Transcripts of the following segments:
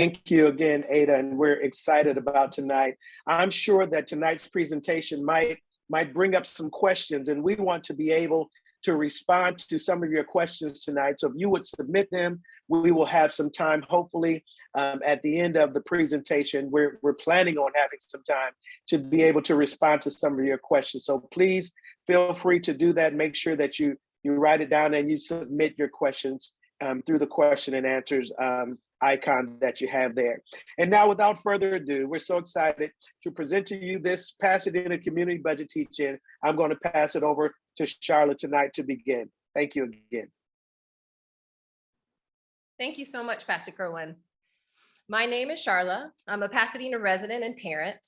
Thank you again, Ada, and we're excited about tonight. I'm sure that tonight's presentation might bring up some questions, and we want to be able to respond to some of your questions tonight. So if you would submit them, we will have some time, hopefully, at the end of the presentation. We're planning on having some time to be able to respond to some of your questions. So please feel free to do that. Make sure that you write it down and you submit your questions through the question and answers icon that you have there. And now, without further ado, we're so excited to present to you this Pasadena Community Budget Teach-In. I'm going to pass it over to Charlotte tonight to begin. Thank you again. Thank you so much, Pastor Kerwin. My name is Charla. I'm a Pasadena resident and parent.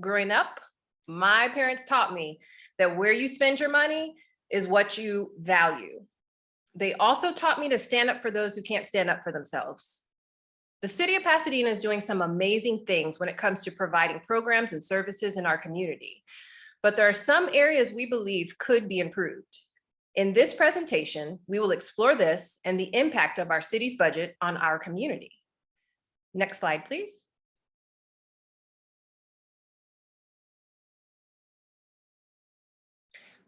Growing up, my parents taught me that where you spend your money is what you value. They also taught me to stand up for those who can't stand up for themselves. The city of Pasadena is doing some amazing things when it comes to providing programs and services in our community, but there are some areas we believe could be improved. In this presentation, we will explore this and the impact of our city's budget on our community. Next slide, please.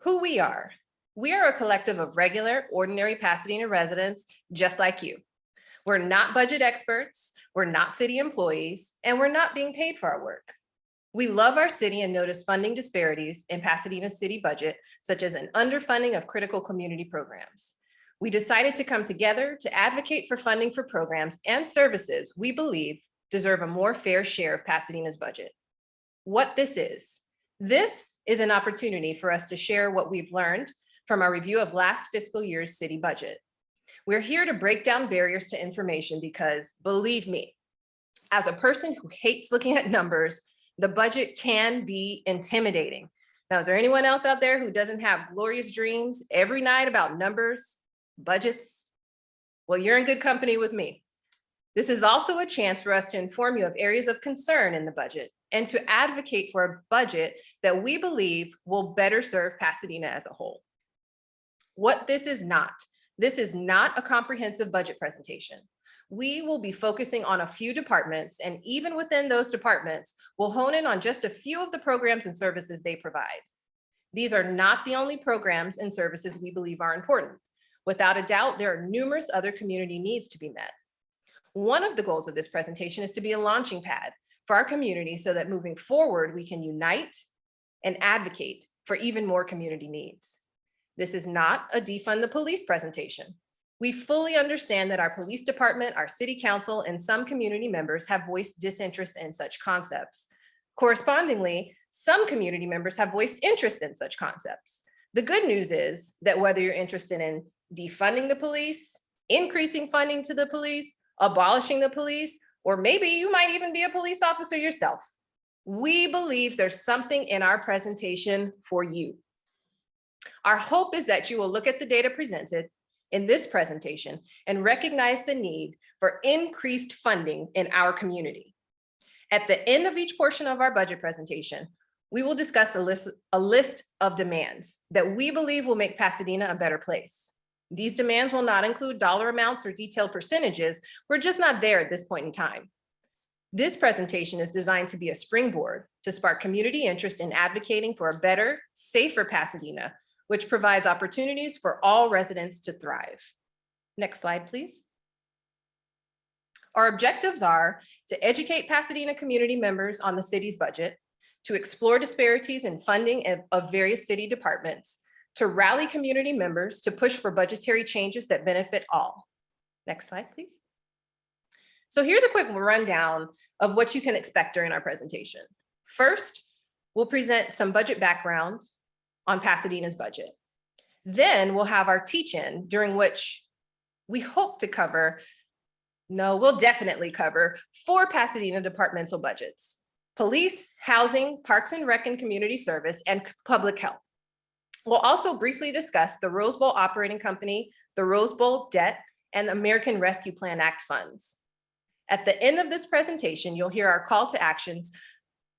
Who we are. We are a collective of regular, ordinary Pasadena residents just like you. We're not budget experts, we're not city employees, and we're not being paid for our work. We love our city and notice funding disparities in Pasadena's city budget, such as an underfunding of critical community programs. We decided to come together to advocate for funding for programs and services we believe deserve a more fair share of Pasadena's budget. What this is an opportunity for us to share what we've learned from our review of last fiscal year's city budget. We're here to break down barriers to information because, believe me, as a person who hates looking at numbers, the budget can be intimidating. Now, is there anyone else out there who doesn't have glorious dreams every night about numbers, budgets? Well, you're in good company with me. This is also a chance for us to inform you of areas of concern in the budget and to advocate for a budget that we believe will better serve Pasadena as a whole. What this is not a comprehensive budget presentation. We will be focusing on a few departments, and even within those departments, we'll hone in on just a few of the programs and services they provide. These are not the only programs and services we believe are important. Without a doubt, there are numerous other community needs to be met. One of the goals of this presentation is to be a launching pad for our community so that moving forward, we can unite and advocate for even more community needs. This is not a defund the police presentation. We fully understand that our police department, our city council, and some community members have voiced disinterest in such concepts. Correspondingly, some community members have voiced interest in such concepts. The good news is that whether you're interested in defunding the police, increasing funding to the police, abolishing the police, or maybe you might even be a police officer yourself, we believe there's something in our presentation for you. Our hope is that you will look at the data presented in this presentation and recognize the need for increased funding in our community. At the end of each portion of our budget presentation, we will discuss a list of demands that we believe will make Pasadena a better place. These demands will not include dollar amounts or detailed percentages. We're just not there at this point in time. This presentation is designed to be a springboard to spark community interest in advocating for a better, safer Pasadena, which provides opportunities for all residents to thrive. Next slide, please. Our objectives are to educate Pasadena community members on the city's budget, to explore disparities in funding of various city departments, to rally community members to push for budgetary changes that benefit all. Next slide, please. So here's a quick rundown of what you can expect during our presentation. First, we'll present some budget background on Pasadena's budget. Then we'll have our teach-in, during which we hope to cover, we'll definitely cover 4 Pasadena departmental budgets: police, housing, parks and rec and community service, and public health. We'll also briefly discuss the Rose Bowl Operating Company, the Rose Bowl debt, and the American Rescue Plan Act funds. At the end of this presentation, you'll hear our call to actions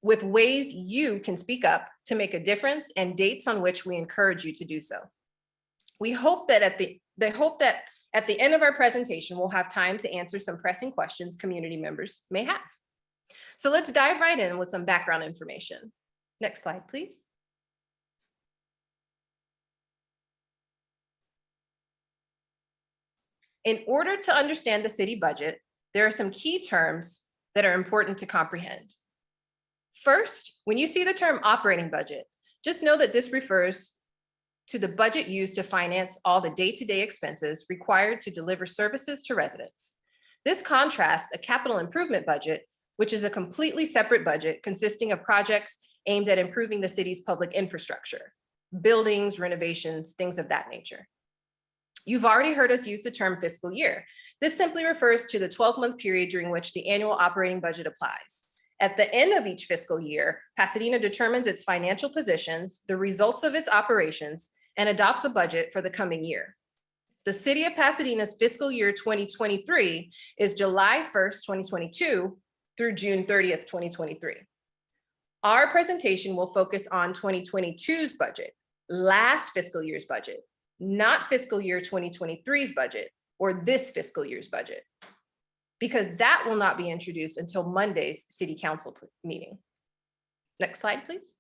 with ways you can speak up to make a difference and dates on which we encourage you to do so. We hope that At the end of our presentation, we'll have time to answer some pressing questions community members may have. So let's dive right in with some background information. Next slide, please. In order to understand the city budget, there are some key terms that are important to comprehend. First, when you see the term operating budget, just know that this refers to the budget used to finance all the day-to-day expenses required to deliver services to residents. This contrasts a capital improvement budget, which is a completely separate budget consisting of projects aimed at improving the city's public infrastructure, buildings, renovations, things of that nature. You've already heard us use the term fiscal year. This simply refers to the 12-month period during which the annual operating budget applies. At the end of each fiscal year, Pasadena determines its financial positions, the results of its operations, and adopts a budget for the coming year. The City of Pasadena's fiscal year 2023 is July 1st, 2022 through June 30th, 2023. Our presentation will focus on 2022's budget, last fiscal year's budget, not fiscal year 2023's budget or this fiscal year's budget, because that will not be introduced until Monday's City Council meeting. Next slide, please.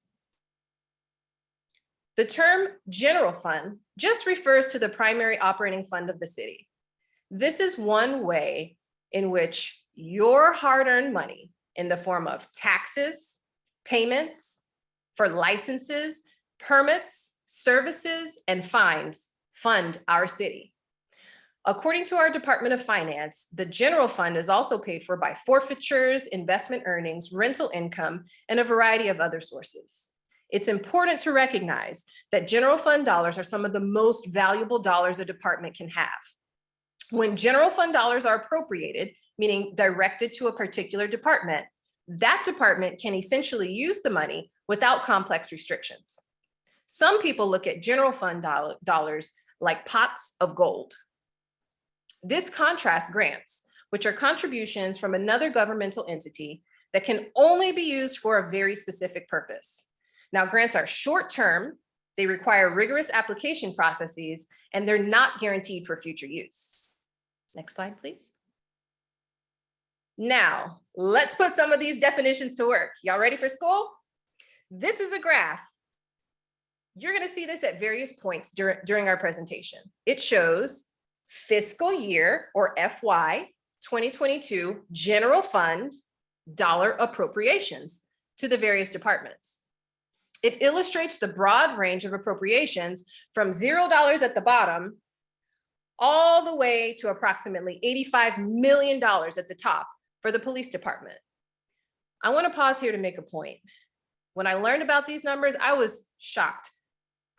The term general fund just refers to the primary operating fund of the city. This is one way in which your hard-earned money in the form of taxes, payments for licenses, permits, services, and fines fund our city. According to our Department of Finance, the general fund is also paid for by forfeitures, investment earnings, rental income, and a variety of other sources. It's important to recognize that general fund dollars are some of the most valuable dollars a department can have. When general fund dollars are appropriated, meaning directed to a particular department, that department can essentially use the money without complex restrictions. Some people look at general fund dollars like pots of gold. This contrasts grants, which are contributions from another governmental entity that can only be used for a very specific purpose. Now, grants are short-term, they require rigorous application processes, and they're not guaranteed for future use. Next slide, please. Now, let's put some of these definitions to work. Y'all ready for school? This is a graph. You're going to see this at various points during our presentation. It shows fiscal year, or FY, 2022 general fund dollar appropriations to the various departments. It illustrates the broad range of appropriations from $0 at the bottom all the way to approximately $85 million at the top for the police department. I want to pause here to make a point. When I learned about these numbers, I was shocked.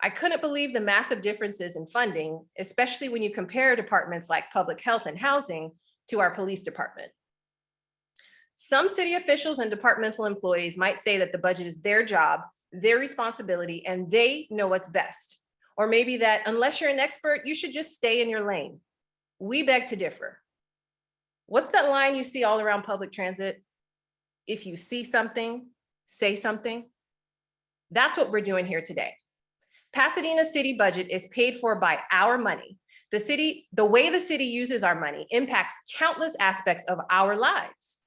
I couldn't believe the massive differences in funding, especially when you compare departments like public health and housing to our police department. Some city officials and departmental employees might say that the budget is their job, their responsibility, and they know what's best. Or maybe that unless you're an expert, you should just stay in your lane. We beg to differ. What's that line you see all around public transit? If you see something, say something. That's what we're doing here today. Pasadena's city budget is paid for by our money. The way the city uses our money impacts countless aspects of our lives.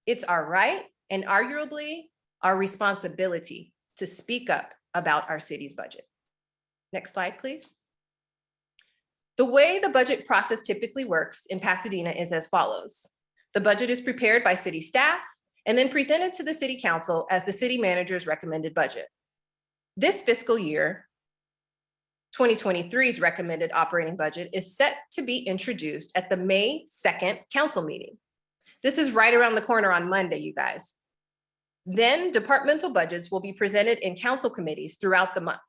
It's our right and arguably our responsibility to speak up about our city's budget. Next slide, please. The way the budget process typically works in Pasadena is as follows. The budget is prepared by city staff and then presented to the city council as the city manager's recommended budget. This fiscal year, 2023's recommended operating budget is set to be introduced at the May 2nd council meeting. This is right around the corner on Monday, you guys. Then departmental budgets will be presented in council committees throughout the month.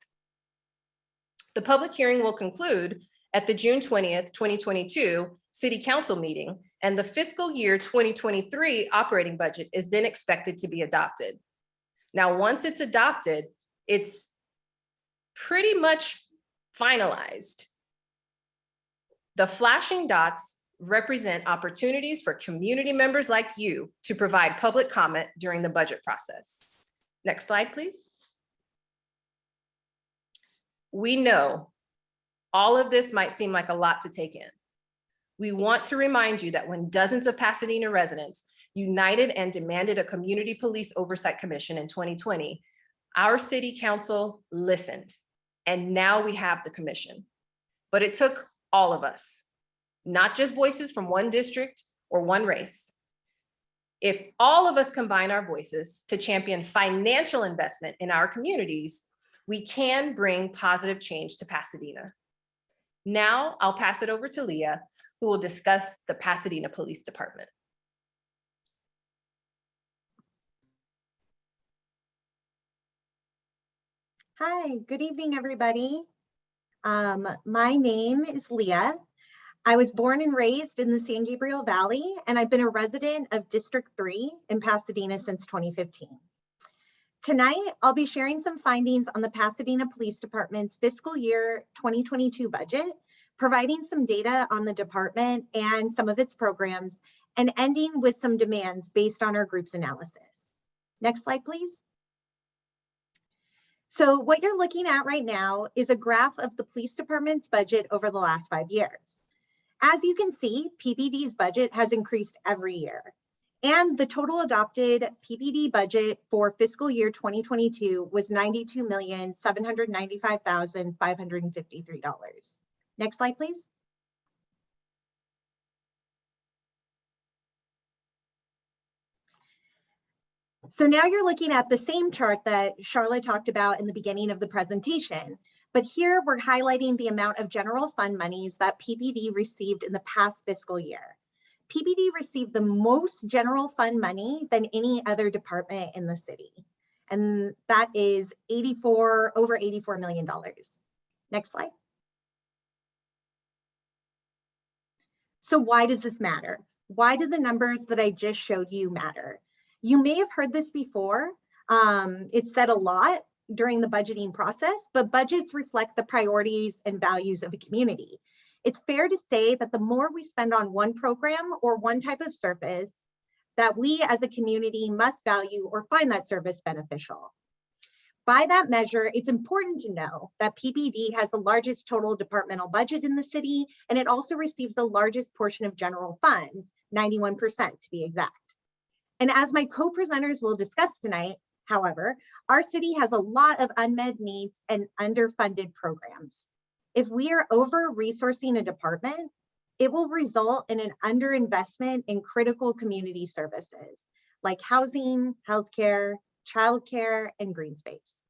The public hearing will conclude at the June 20th, 2022 city council meeting, and the fiscal year 2023 operating budget is then expected to be adopted. Now, once it's adopted, it's pretty much finalized. The flashing dots represent opportunities for community members like you to provide public comment during the budget process. Next slide, please. We know all of this might seem like a lot to take in. We want to remind you that when dozens of Pasadena residents united and demanded a community police oversight commission in 2020, our city council listened, and now we have the commission. But it took all of us, not just voices from one district or one race. If all of us combine our voices to champion financial investment in our communities, we can bring positive change to Pasadena. Now I'll pass it over to Leah, who will discuss the Pasadena Police Department. Hi, good evening, everybody. My name is Leah. I was born and raised in the San Gabriel Valley, and I've been a resident of District 3 in Pasadena since 2015. Tonight, I'll be sharing some findings on the Pasadena Police Department's fiscal year 2022 budget, providing some data on the department and some of its programs, and ending with some demands based on our group's analysis. Next slide, please. So what you're looking at right now is a graph of the police department's budget over the last 5 years. As you can see, PPD's budget has increased every year. And the total adopted PPD budget for fiscal year 2022 was $92,795,553. Next slide, please. So now you're looking at the same chart that Charlotte talked about in the beginning of the presentation, but here we're highlighting the amount of general fund monies that PPD received in the past fiscal year. PPD received the most general fund money than any other department in the city, and that is over $84 million. Next slide. So why does this matter? Why do the numbers that I just showed you matter? You may have heard this before. It's said a lot during the budgeting process, but budgets reflect the priorities and values of a community. It's fair to say that the more we spend on one program or one type of service, that we as a community must value or find that service beneficial. By that measure, it's important to know that PPD has the largest total departmental budget in the city, and it also receives the largest portion of general funds, 91% to be exact. And as my co-presenters will discuss tonight, however, our city has a lot of unmet needs and underfunded programs. If we are over-resourcing a department, it will result in an underinvestment in critical community services like housing, healthcare, childcare, and green space.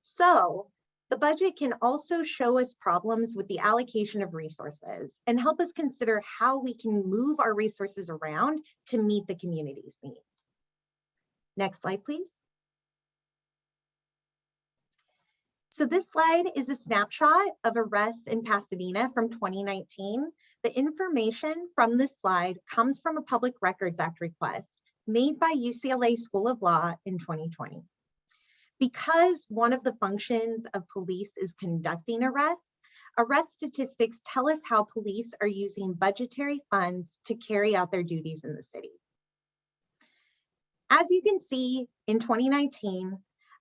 So the budget can also show us problems with the allocation of resources and help us consider how we can move our resources around to meet the community's needs. Next slide, please. So this slide is a snapshot of arrests in Pasadena from 2019. The information from this slide comes from a Public Records Act request made by UCLA School of Law in 2020. Because one of the functions of police is conducting arrests, arrest statistics tell us how police are using budgetary funds to carry out their duties in the city. As you can see, in 2019,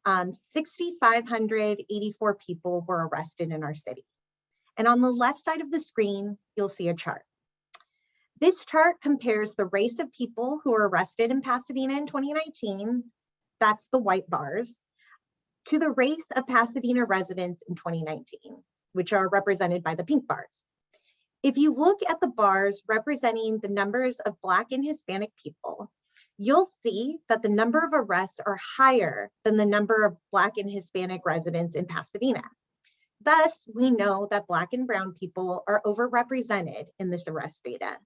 6,584 people were arrested in our city. And on the left side of the screen, you'll see a chart. This chart compares the race of people who were arrested in Pasadena in 2019, that's the white bars, to the race of Pasadena residents in 2019, which are represented by the pink bars. If you look at the bars representing the numbers of Black and Hispanic people, you'll see that the number of arrests are higher than the number of Black and Hispanic residents in Pasadena. Thus, we know that Black and brown people are overrepresented in this arrest data.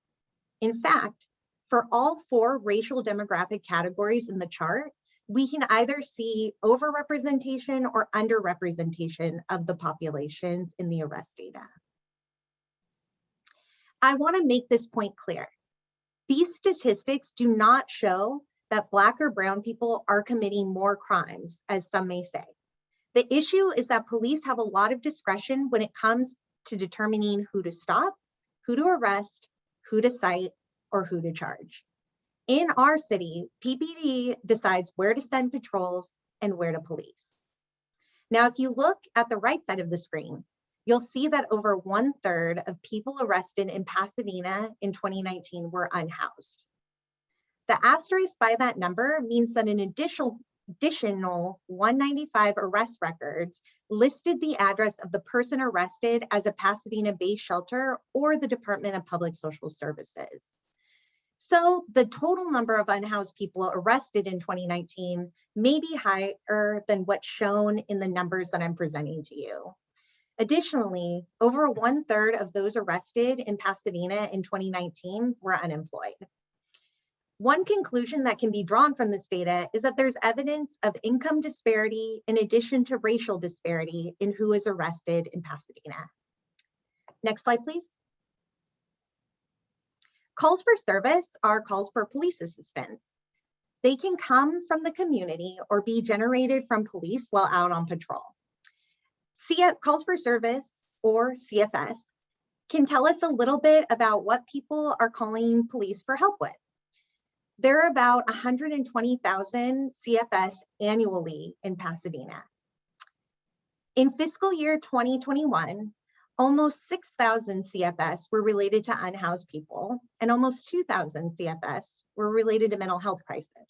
In fact, for all 4 racial demographic categories in the chart, we can either see overrepresentation or underrepresentation of the populations in the arrest data. I want to make this point clear. These statistics do not show that Black or brown people are committing more crimes, as some may say. The issue is that police have a lot of discretion when it comes to determining who to stop, who to arrest, who to cite, or who to charge. In our city, PPD decides where to send patrols and where to police. Now, if you look at the right side of the screen, you'll see that over 1/3 of people arrested in Pasadena in 2019 were unhoused. The asterisk by that number means that an additional 195 arrest records listed the address of the person arrested as a Pasadena-based shelter or the Department of Public Social Services. So the total number of unhoused people arrested in 2019 may be higher than what's shown in the numbers that I'm presenting to you. Additionally, over 1/3 of those arrested in Pasadena in 2019 were unemployed. One conclusion that can be drawn from this data is that there's evidence of income disparity in addition to racial disparity in who is arrested in Pasadena. Next slide, please. Calls for service are calls for police assistance. They can come from the community or be generated from police while out on patrol. Calls for service, or CFS, can tell us a little bit about what people are calling police for help with. There are about 120,000 CFS annually in Pasadena. In fiscal year 2021, almost 6,000 CFS were related to unhoused people, and almost 2,000 CFS were related to mental health crisis.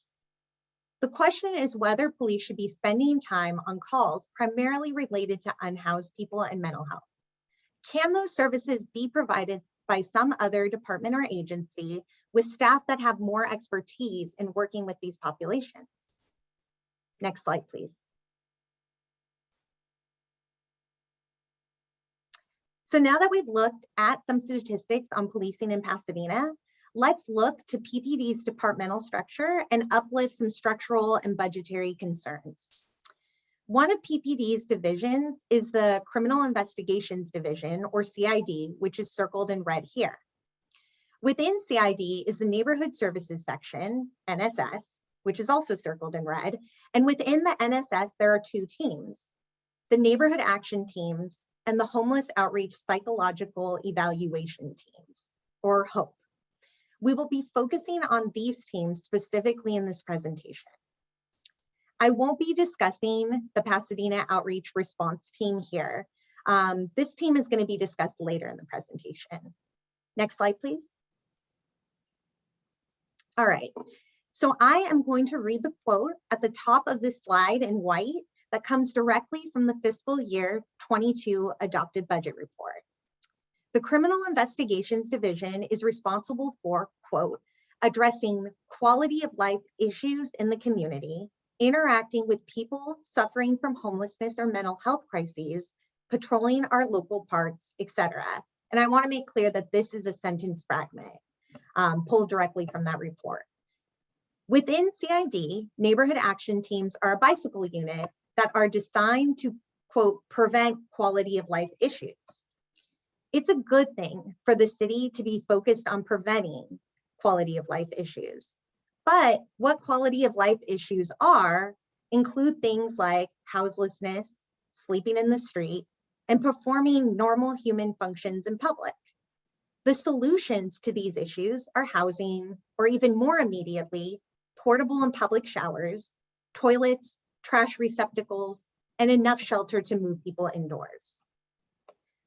The question is whether police should be spending time on calls primarily related to unhoused people and mental health. Can those services be provided by some other department or agency with staff that have more expertise in working with these populations? Next slide, please. So now that we've looked at some statistics on policing in Pasadena, let's look to PPD's departmental structure and uplift some structural and budgetary concerns. One of PPD's divisions is the Criminal Investigations Division, or CID, which is circled in red here. Within CID is the Neighborhood Services Section, NSS, which is also circled in red. And within the NSS, there are two teams, the Neighborhood Action Teams and the Homeless Outreach Psychological Evaluation Teams, or HOPE. We will be focusing on these teams specifically in this presentation. I won't be discussing the Pasadena Outreach Response Team here. This team is going to be discussed later in the presentation. Next slide, please. All right, so I am going to read the quote at the top of this slide in white that comes directly from the fiscal year 22 adopted budget report. The Criminal Investigations Division is responsible for, quote, addressing quality of life issues in the community, interacting with people suffering from homelessness or mental health crises, patrolling our local parks, etc. And I want to make clear that this is a sentence fragment pulled directly from that report. Within CID, neighborhood action teams are a bicycle unit that are designed to, quote, prevent quality of life issues. It's a good thing for the city to be focused on preventing quality of life issues. But what quality of life issues are include things like houselessness, sleeping in the street, and performing normal human functions in public. The solutions to these issues are housing, or even more immediately, portable and public showers, toilets, trash receptacles, and enough shelter to move people indoors.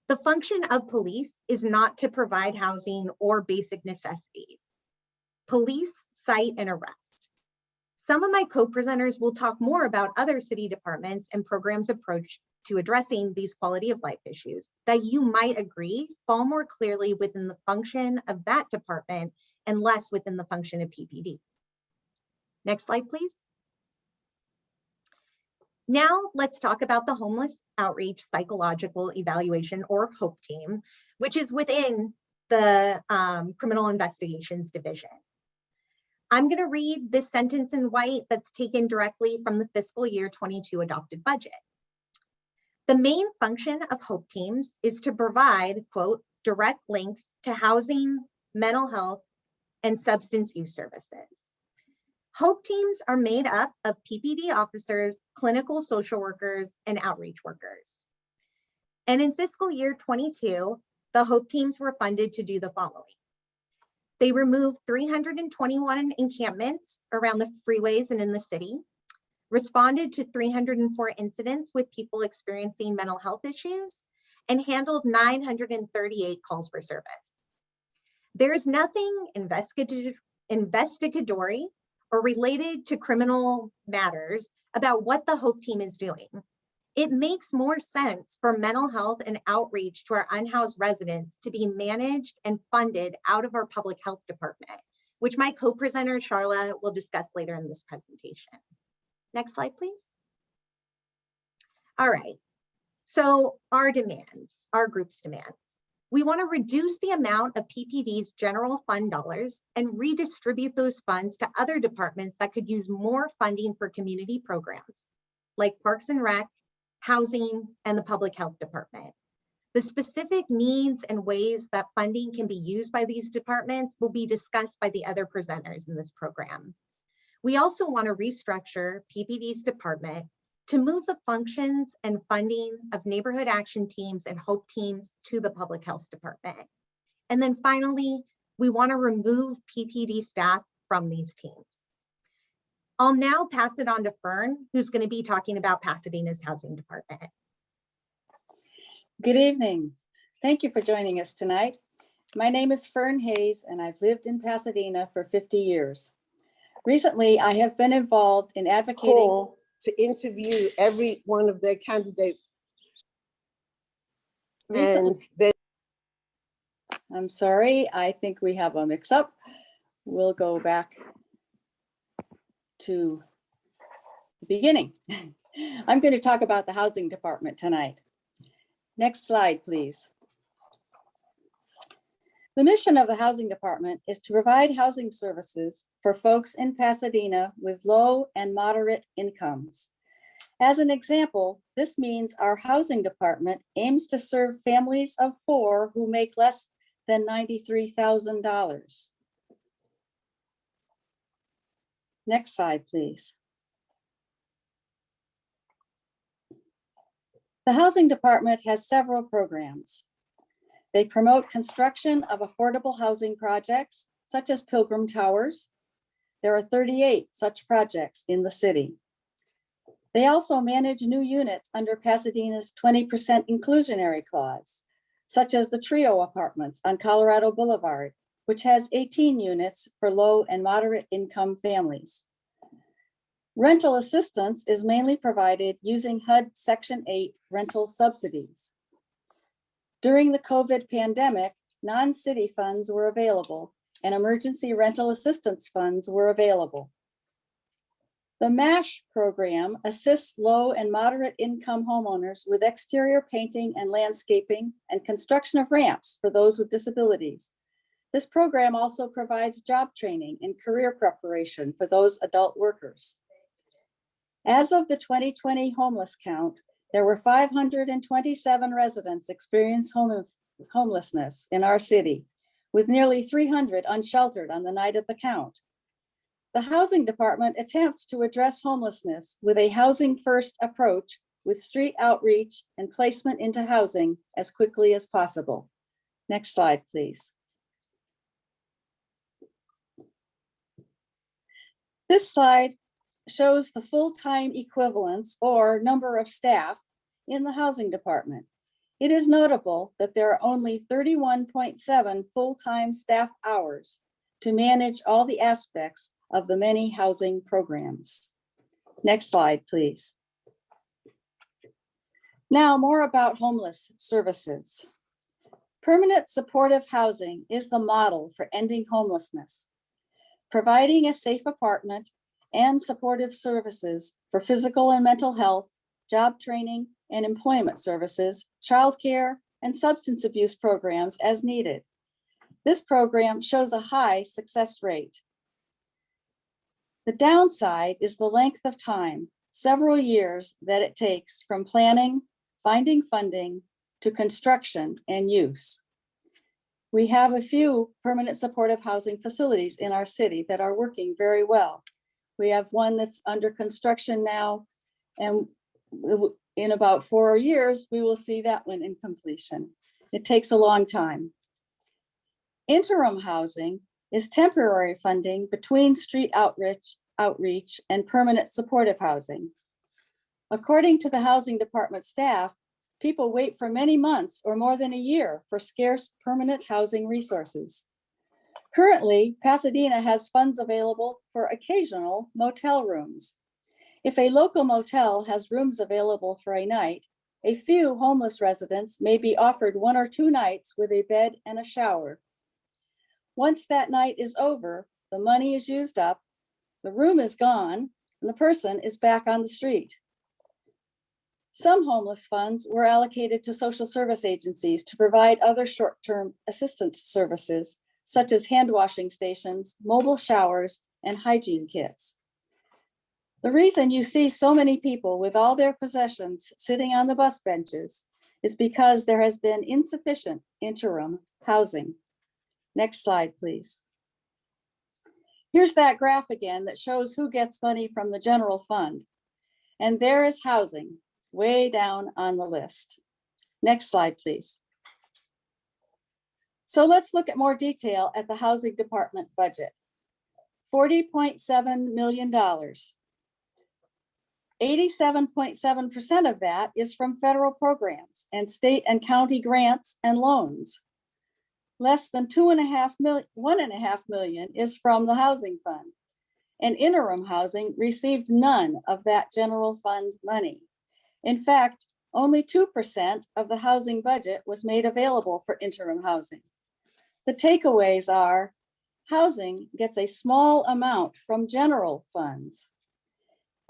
The function of police is not to provide housing or basic necessities. Police cite and arrest. Some of my co-presenters will talk more about other city departments and programs' approach to addressing these quality of life issues that you might agree fall more clearly within the function of that department and less within the function of PPD. Next slide, please. Now let's talk about the Homeless Outreach Psychological Evaluation, or HOPE team, which is within the Criminal Investigations Division. I'm going to read this sentence in white that's taken directly from the fiscal year 22 adopted budget. The main function of HOPE teams is to provide, quote, direct links to housing, mental health, and substance use services. HOPE teams are made up of PPD officers, clinical social workers, and outreach workers. And in fiscal year 22, the HOPE teams were funded to do the following. They removed 321 encampments around the freeways and in the city, responded to 304 incidents with people experiencing mental health issues, and handled 938 calls for service. There is nothing investigatory or related to criminal matters about what the HOPE team is doing. It makes more sense for mental health and outreach to our unhoused residents to be managed and funded out of our public health department, which my co-presenter, Charla, will discuss later in this presentation. Next slide, please. All right, so our demands, our group's demands. We want to reduce the amount of PPD's general fund dollars and redistribute those funds to other departments that could use more funding for community programs, like Parks and Rec, Housing, and the Public Health Department. The specific needs and ways that funding can be used by these departments will be discussed by the other presenters in this program. We also want to restructure PPD's department to move the functions and funding of neighborhood action teams and HOPE teams to the Public Health Department. And then finally, we want to remove PPD staff from these teams. I'll now pass it on to Fern, who's going to be talking about Pasadena's Housing Department. Good evening. Thank you for joining us tonight. My name is Fern Hayes, and I've lived in Pasadena for 50 years. Recently, I have been involved in advocating to interview every one of their candidates. And then I'm sorry, I think we have a mix-up. We'll go back to the beginning. I'm going to talk about the housing department tonight. Next slide, please. The mission of the housing department is to provide housing services for folks in Pasadena with low and moderate incomes. As an example, this means our housing department aims to serve families of 4 who make less than $93,000. Next slide, please. The housing department has several programs. They promote construction of affordable housing projects, such as Pilgrim Towers. There are 38 such projects in the city. They also manage new units under Pasadena's 20% inclusionary clause, such as the Trio Apartments on Colorado Boulevard, which has 18 units for low and moderate income families. Rental assistance is mainly provided using HUD Section 8 rental subsidies. During the COVID pandemic, non-city funds were available and emergency rental assistance funds were available. The MASH program assists low and moderate income homeowners with exterior painting and landscaping and construction of ramps for those with disabilities. This program also provides job training and career preparation for those adult workers. As of the 2020 homeless count, there were 527 residents experiencing homelessness in our city, with nearly 300 unsheltered on the night of the count. The housing department attempts to address homelessness with a housing first approach with street outreach and placement into housing as quickly as possible. Next slide, please. This slide shows the full-time equivalents or number of staff in the housing department. It is notable that there are only 31.7 full-time staff hours to manage all the aspects of the many housing programs. Next slide, please. Now, more about homeless services. Permanent supportive housing is the model for ending homelessness. Providing a safe apartment and supportive services for physical and mental health, job training and employment services, childcare, and substance abuse programs as needed. This program shows a high success rate. The downside is the length of time, several years that it takes from planning, finding funding, to construction and use. We have a few permanent supportive housing facilities in our city that are working very well. We have one that's under construction now, and in about 4 years, we will see that one in completion. It takes a long time. Interim housing is temporary funding between street outreach and permanent supportive housing. According to the housing department staff, People wait for many months or more than a year for scarce permanent housing resources. Currently, Pasadena has funds available for occasional motel rooms. If a local motel has rooms available for a night, a few homeless residents may be offered 1 or 2 nights with a bed and a shower. Once that night is over, the money is used up, the room is gone, and the person is back on the street. Some homeless funds were allocated to social service agencies to provide other short-term assistance services, such as hand washing stations, mobile showers, and hygiene kits. The reason you see so many people with all their possessions sitting on the bus benches is because there has been insufficient interim housing. Next slide, please. Here's that graph again that shows who gets money from the general fund. And there is housing way down on the list. Next slide, please. So let's look at more detail at the housing department budget. $40.7 million. 87.7% of that is from federal programs and state and county grants and loans. Less than 1.5 million is from the housing fund. And interim housing received none of that general fund money. In fact, only 2% of the housing budget was made available for interim housing. The takeaways are housing gets a small amount from general funds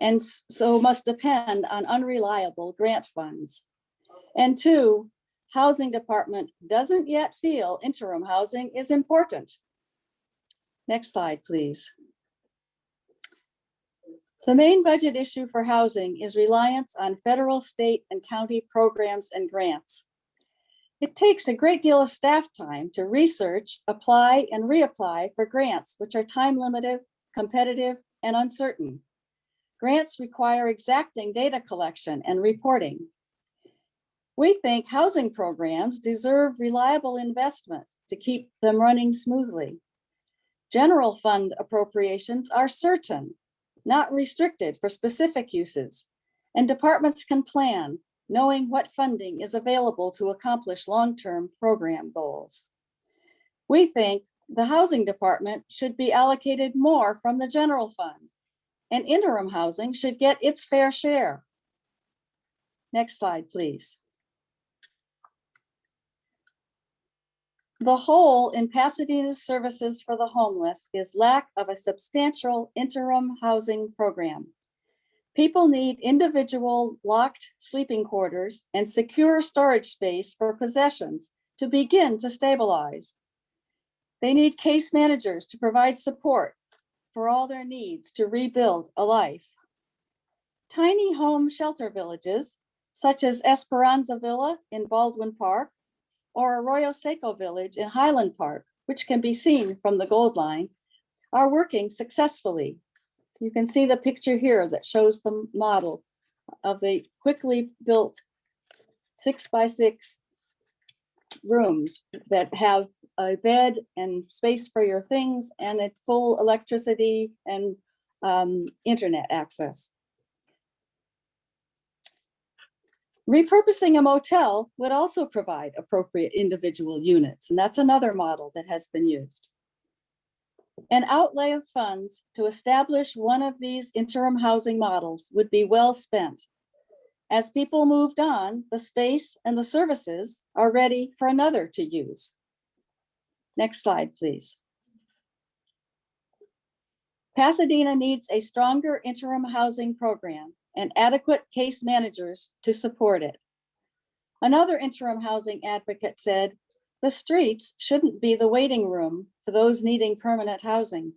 and so must depend on unreliable grant funds. And 2, housing department doesn't yet feel interim housing is important. Next slide, please. The main budget issue for housing is reliance on federal, state, and county programs and grants. It takes a great deal of staff time to research, apply, and reapply for grants, which are time-limited, competitive, and uncertain. Grants require exacting data collection and reporting. We think housing programs deserve reliable investment to keep them running smoothly. General fund appropriations are certain, not restricted for specific uses, and departments can plan, knowing what funding is available to accomplish long-term program goals. We think the housing department should be allocated more from the general fund, and interim housing should get its fair share. Next slide, please. The hole in Pasadena's services for the homeless is lack of a substantial interim housing program. People need individual locked sleeping quarters and secure storage space for possessions to begin to stabilize. They need case managers to provide support for all their needs to rebuild a life. Tiny home shelter villages, such as Esperanza Villa in Baldwin Park, or Arroyo Seco Village in Highland Park, which can be seen from the Gold Line, are working successfully. You can see the picture here that shows the model of the quickly built 6x6 rooms that have a bed and space for your things and a full electricity and internet access. Repurposing a motel would also provide appropriate individual units, and that's another model that has been used. An outlay of funds to establish one of these interim housing models would be well spent. As people moved on, the space and the services are ready for another to use. Next slide, please. Pasadena needs a stronger interim housing program and adequate case managers to support it. Another interim housing advocate said, the streets shouldn't be the waiting room for those needing permanent housing.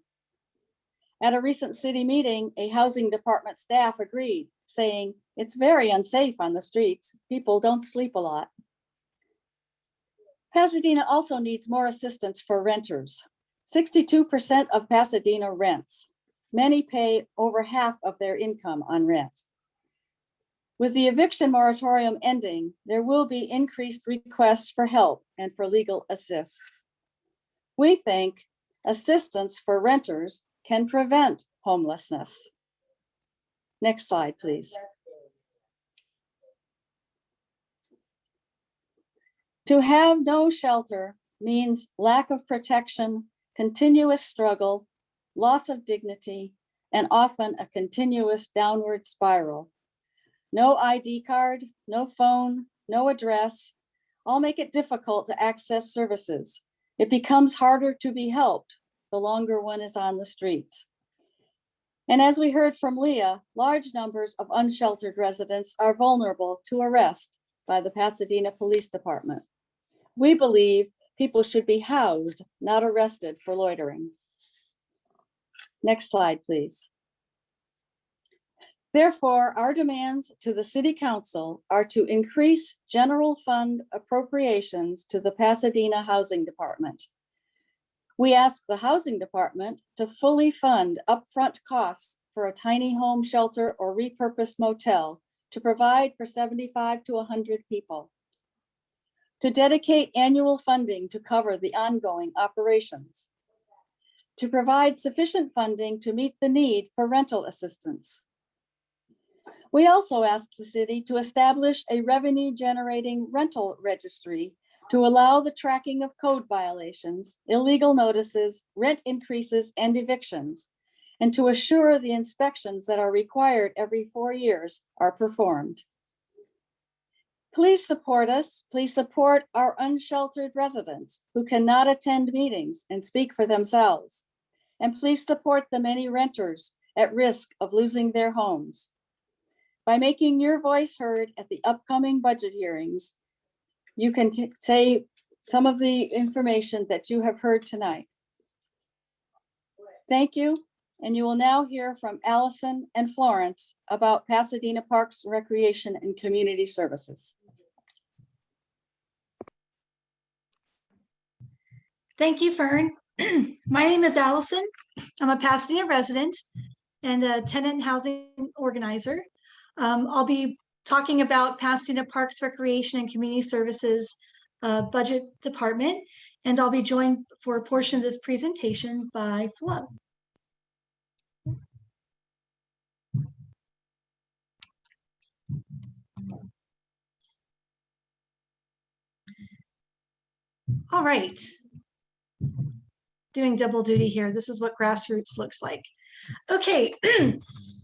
At a recent city meeting, a housing department staff agreed, saying, it's very unsafe on the streets. People don't sleep a lot. Pasadena also needs more assistance for renters. 62% of Pasadena rents. Many pay over half of their income on rent. With the eviction moratorium ending, there will be increased requests for help and for legal assist. We think assistance for renters can prevent homelessness. Next slide, please. To have no shelter means lack of protection, continuous struggle, loss of dignity, and often a continuous downward spiral. No ID card, no phone, no address, all make it difficult to access services. It becomes harder to be helped the longer one is on the streets. And as we heard from Leah, large numbers of unsheltered residents are vulnerable to arrest by the Pasadena Police Department. We believe people should be housed, not arrested for loitering. Next slide, please. Therefore, our demands to the City Council are to increase general fund appropriations to the Pasadena Housing Department. We ask the Housing Department to fully fund upfront costs for a tiny home shelter or repurposed motel to provide for 75 to 100 people. To dedicate annual funding to cover the ongoing operations. To provide sufficient funding to meet the need for rental assistance. We also asked the city to establish a revenue-generating rental registry to allow the tracking of code violations, illegal notices, rent increases, and evictions, and to assure the inspections that are required every 4 years are performed. Please support us. Please support our unsheltered residents who cannot attend meetings and speak for themselves. And please support the many renters at risk of losing their homes. By making your voice heard at the upcoming budget hearings, you can say some of the information that you have heard tonight. Thank you, and you will now hear from Allison and Florence about Pasadena Parks, Recreation, and Community Services. Thank you, Fern. My name is Allison. I'm a Pasadena resident and a tenant housing organizer. I'll be talking about Pasadena Parks, Recreation, and Community Services budget department, and I'll be joined for a portion of this presentation by Flo. All right. Doing double duty here. This is what grassroots looks like. Okay,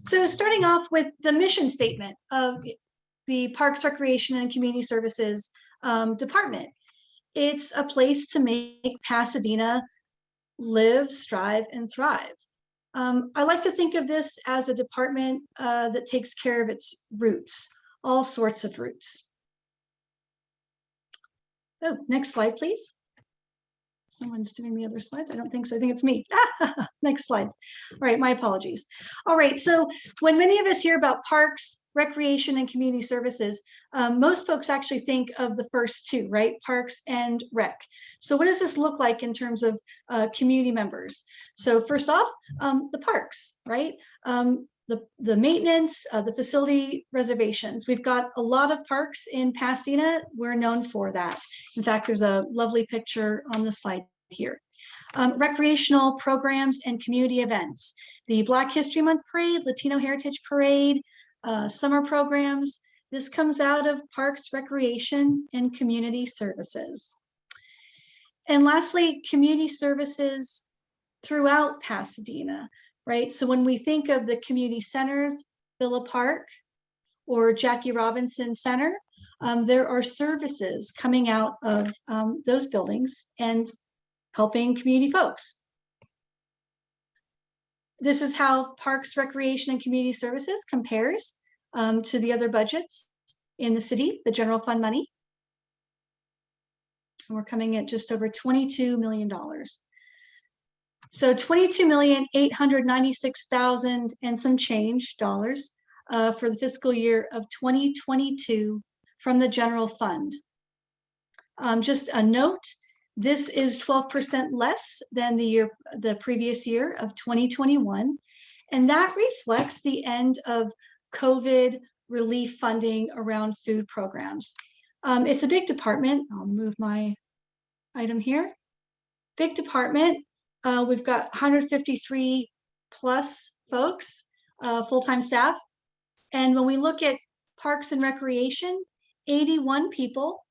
so starting off with the mission statement of the Parks, Recreation, and Community Services department. It's a place to make Pasadena live, strive, and thrive. I like to think of this as a department that takes care of its roots, all sorts of roots. Oh, next slide, please. Someone's doing the other slides. I don't think so. I think it's me. Next slide. All right, my apologies. All right, so when many of us hear about parks, recreation, and community services, most folks actually think of the first two, right? Parks and rec. So what does this look like in terms of community members? So first off, the parks, right? The maintenance, the facility reservations. We've got a lot of parks in Pasadena. We're known for that. In fact, there's a lovely picture on the slide here. Recreational programs and community events. The Black History Month Parade, Latino Heritage Parade, summer programs. This comes out of Parks, Recreation, and Community Services. And lastly, community services throughout Pasadena. Right, so when we think of the community centers, Villa Park or Jackie Robinson Center, there are services coming out of those buildings and helping community folks. This is how Parks, Recreation, and Community Services compares to the other budgets in the city, the general fund money. And we're coming at just over $22 million. So $22,896,000 and some change dollars for the fiscal year of 2022 from the general fund. Just a note, this is 12% less than the previous year of 2021, and that reflects the end of COVID relief funding around food programs. It's a big department. I'll move my item here. Big department. We've got 153 plus folks, full-time staff. And when we look at Parks and Recreation, 81 people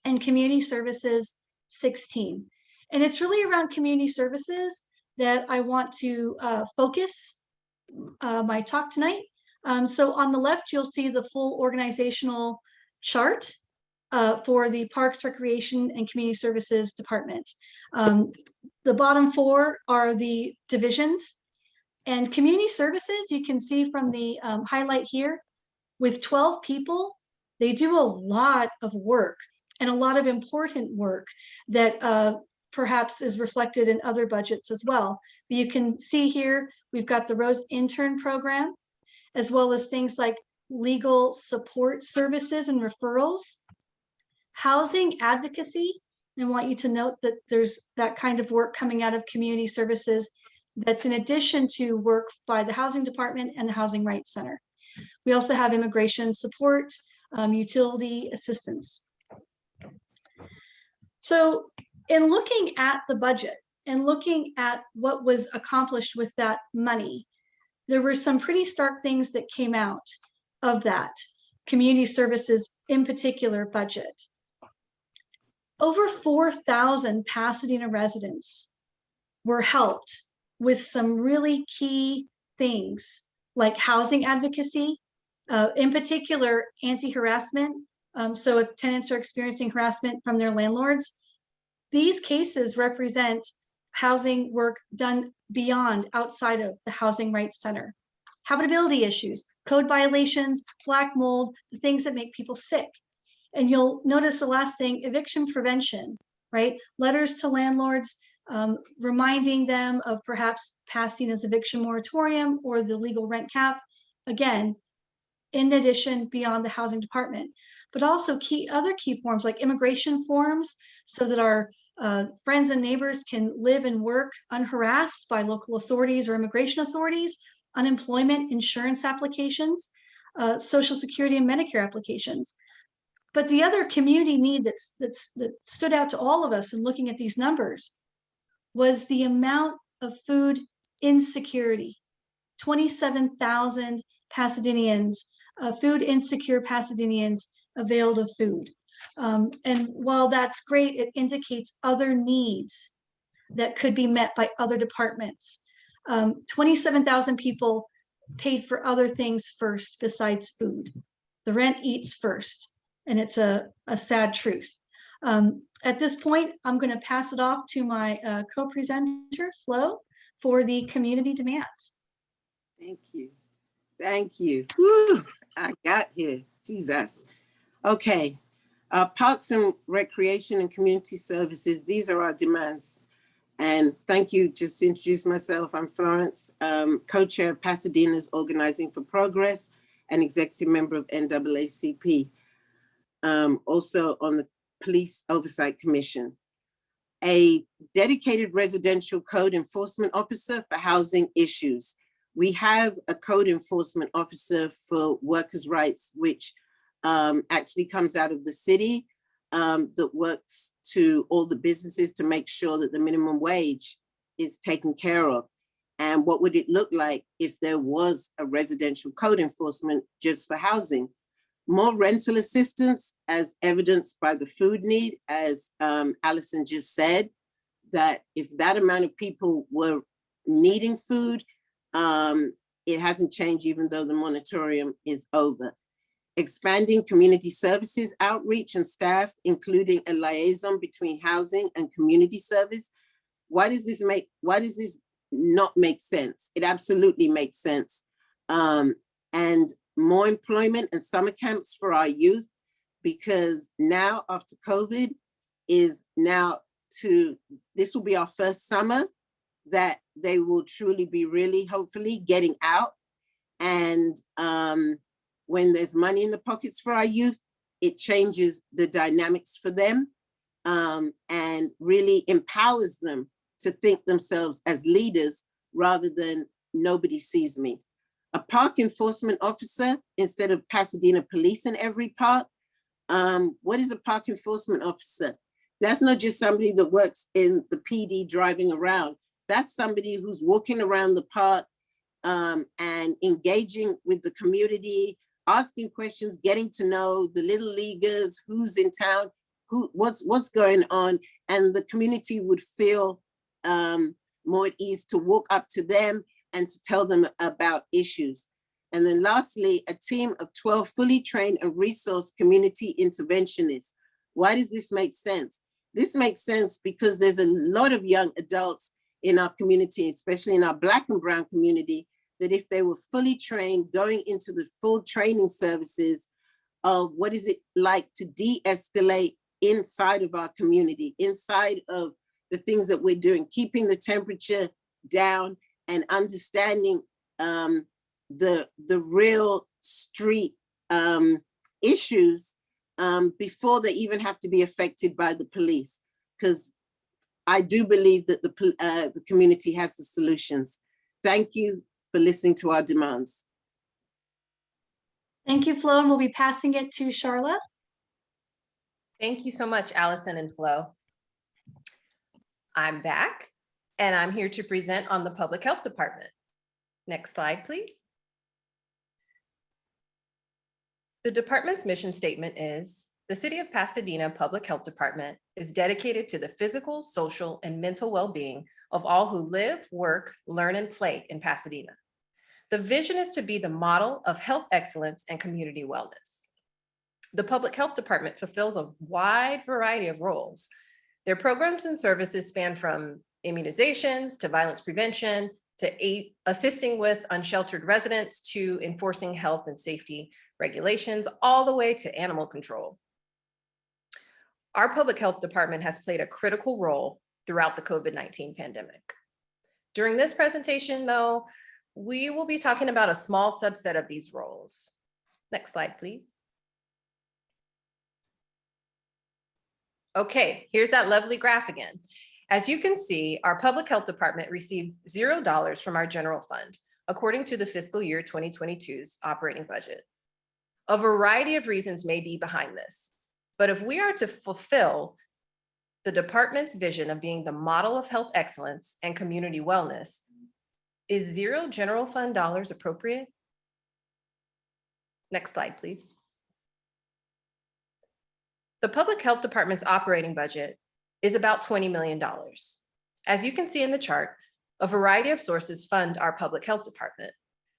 and community services 16. And it's really around community services that I want to focus my talk tonight. So on the left, you'll see the full organizational chart for the Parks, Recreation, and Community Services Department. The bottom four are the divisions. And community services, you can see from the highlight here, with 12 people, they do a lot of work and a lot of important work that perhaps is reflected in other budgets as well. But you can see here, we've got the Rose Intern Program, as well as things like legal support services and referrals, housing advocacy. I want you to note that there's that kind of work coming out of community services that's in addition to work by the Housing Department and the Housing Rights Center. We also have immigration support, utility assistance. So in looking at the budget and looking at what was accomplished with that money, there were some pretty stark things that came out of that community services in particular budget. Over 4,000 Pasadena residents were helped with some really key things like housing advocacy, in particular anti-harassment. So if tenants are experiencing harassment from their landlords, these cases represent housing work done beyond, outside of the Housing Rights Center. Habitability issues, code violations, black mold, the things that make people sick. And you'll notice the last thing, eviction prevention, right? Letters to landlords, reminding them of perhaps Pasadena's eviction moratorium or the legal rent cap. Again, in addition, beyond the housing department, but also other key forms like immigration forms, so that our friends and neighbors can live and work unharassed by local authorities or immigration authorities, unemployment insurance applications, Social Security and Medicare applications. But the other community need that stood out to all of us in looking at these numbers was the amount of food insecurity. 27,000 Pasadenians, food insecure Pasadenians availed of food. And while that's great, it indicates other needs that could be met by other departments. 27,000 people paid for other things first besides food. The rent eats first, and it's a sad truth. At this point, I'm going to pass it off to my co-presenter, Flo, for the community demands. Thank you. Thank you. Whew, I got here. Jesus. Okay. Parks and Recreation and Community Services, these are our demands. And thank you. Just to introduce myself, I'm Florence, co-chair of Pasadena's Organizing for Progress and executive member of NAACP. Also on the Police Oversight Commission. A dedicated residential code enforcement officer for housing issues. We have a code enforcement officer for workers' rights, which actually comes out of the city, that works to all the businesses to make sure that the minimum wage is taken care of. And what would it look like if there was a residential code enforcement just for housing? More rental assistance, as evidenced by the food need, as Allison just said, that if that amount of people were needing food, it hasn't changed even though the moratorium is over. Expanding community services outreach and staff, including a liaison between housing and community service. Why does this not make sense? It absolutely makes sense. And more employment and summer camps for our youth, because now after COVID this will be our first summer that they will truly be really, hopefully, getting out. And when there's money in the pockets for our youth, it changes the dynamics for them and really empowers them to think themselves as leaders rather than nobody sees me. A park enforcement officer instead of Pasadena police in every park. What is a park enforcement officer? That's not just somebody that works in the PD driving around. That's somebody who's walking around the park and engaging with the community, asking questions, getting to know the little leaguers, who's in town, what's going on, and the community would feel more at ease to walk up to them and to tell them about issues. And then lastly, a team of 12 fully trained and resourced community interventionists. Why does this make sense? This makes sense because there's a lot of young adults in our community, especially in our Black and Brown community, that if they were fully trained, going into the full training services of what is it like to de-escalate inside of our community, inside of the things that we're doing, keeping the temperature down and understanding the real street issues before they even have to be affected by the police. Because I do believe that the community has the solutions. Thank you for listening to our demands. Thank you, Flo, and we'll be passing it to Charla. Thank you so much, Allison and Flo. I'm back, and I'm here to present on the Public Health Department. Next slide, please. The department's mission statement is, the City of Pasadena Public Health Department is dedicated to the physical, social, and mental well-being of all who live, work, learn, and play in Pasadena. The vision is to be the model of health excellence and community wellness. The Public Health Department fulfills a wide variety of roles. Their programs and services span from immunizations to violence prevention, to assisting with unsheltered residents, to enforcing health and safety regulations, all the way to animal control. Our Public Health Department has played a critical role throughout the COVID-19 pandemic. During this presentation, though, we will be talking about a small subset of these roles. Next slide, please. Okay, here's that lovely graph again. As you can see, our Public Health Department received $0 from our general fund, according to the fiscal year 2022's operating budget. A variety of reasons may be behind this, but if we are to fulfill the department's vision of being the model of health excellence and community wellness, is 0 general fund dollars appropriate? Next slide, please. The Public Health Department's operating budget is about $20 million. As you can see in the chart, a variety of sources fund our Public Health Department,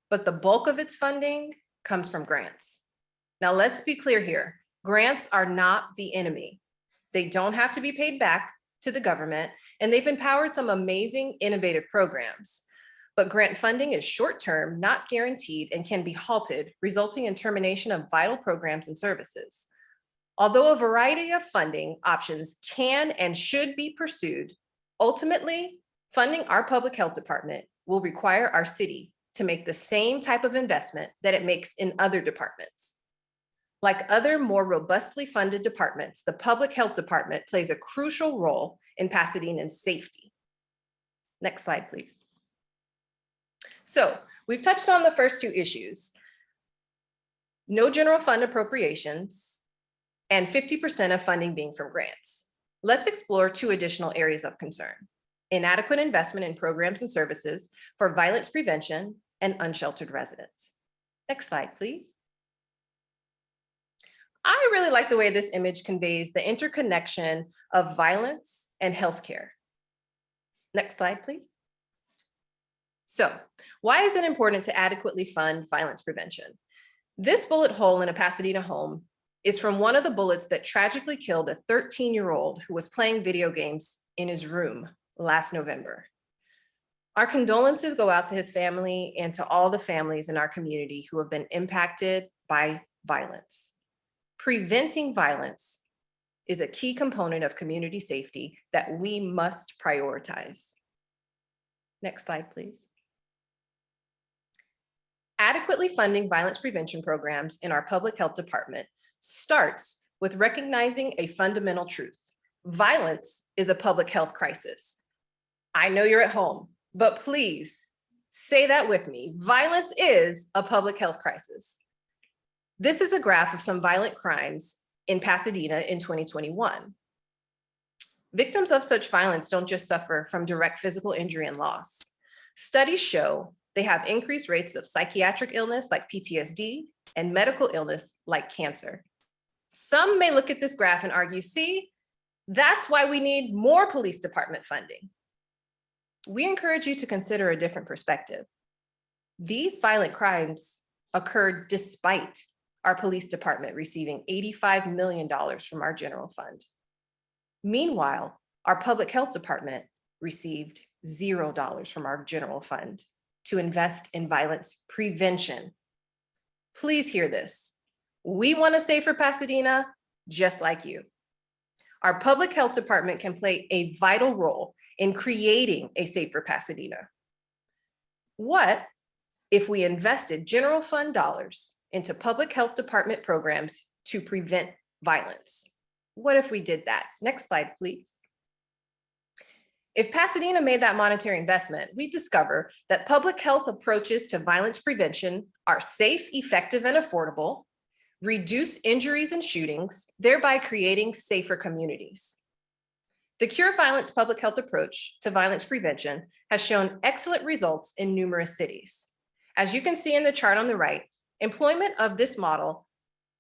but the bulk of its funding comes from grants. Now let's be clear here, grants are not the enemy. They don't have to be paid back to the government, and they've empowered some amazing innovative programs. But grant funding is short-term, not guaranteed, and can be halted, resulting in termination of vital programs and services. Although a variety of funding options can and should be pursued, ultimately, funding our Public Health Department will require our city to make the same type of investment that it makes in other departments. Like other more robustly funded departments, the Public Health Department plays a crucial role in Pasadena's safety. Next slide, please. So we've touched on the first two issues. No general fund appropriations and 50% of funding being from grants. Let's explore two additional areas of concern: inadequate investment in programs and services for violence prevention and unsheltered residents. Next slide, please. I really like the way this image conveys the interconnection of violence and healthcare. Next slide, please. So, why is it important to adequately fund violence prevention? This bullet hole in a Pasadena home is from one of the bullets that tragically killed a 13-year-old who was playing video games in his room last November. Our condolences go out to his family and to all the families in our community who have been impacted by violence. Preventing violence is a key component of community safety that we must prioritize. Next slide, please. Adequately funding violence prevention programs in our Public Health Department starts with recognizing a fundamental truth. Violence is a public health crisis. I know you're at home, but please say that with me. Violence is a public health crisis. This is a graph of some violent crimes in Pasadena in 2021. Victims of such violence don't just suffer from direct physical injury and loss. Studies show they have increased rates of psychiatric illness like PTSD and medical illness like cancer. Some may look at this graph and argue, see, that's why we need more police department funding. We encourage you to consider a different perspective. These violent crimes occurred despite our police department receiving $85 million from our general fund. Meanwhile, our public health department received $0 from our general fund to invest in violence prevention. Please hear this. We want a safer Pasadena, just like you. Our public health department can play a vital role in creating a safer Pasadena. What if we invested general fund dollars into public health department programs to prevent violence? What if we did that? Next slide, please. If Pasadena made that monetary investment, we discover that public health approaches to violence prevention are safe, effective, and affordable, reduce injuries and shootings, thereby creating safer communities. The Cure Violence public health approach to violence prevention has shown excellent results in numerous cities. As you can see in the chart on the right, employment of this model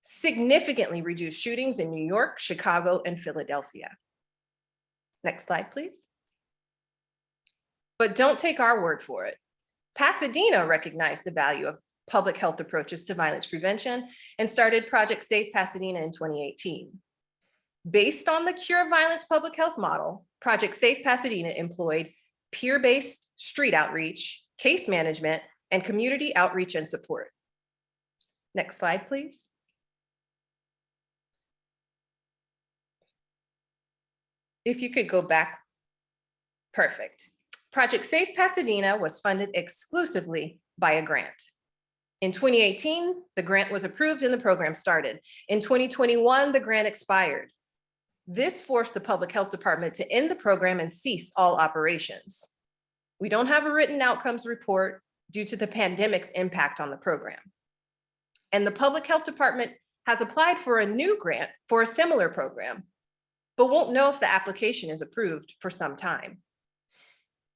significantly reduced shootings in New York, Chicago, and Philadelphia. Next slide, please. But don't take our word for it. Pasadena recognized the value of public health approaches to violence prevention and started Project Safe Pasadena in 2018. Based on the Cure Violence public health model, Project Safe Pasadena employed peer-based street outreach, case management, and community outreach and support. Next slide, please. If you could go back, perfect. Project Safe Pasadena was funded exclusively by a grant. In 2018, the grant was approved and the program started. In 2021, the grant expired. This forced the public health department to end the program and cease all operations. We don't have a written outcomes report due to the pandemic's impact on the program. And the public health department has applied for a new grant for a similar program, but won't know if the application is approved for some time.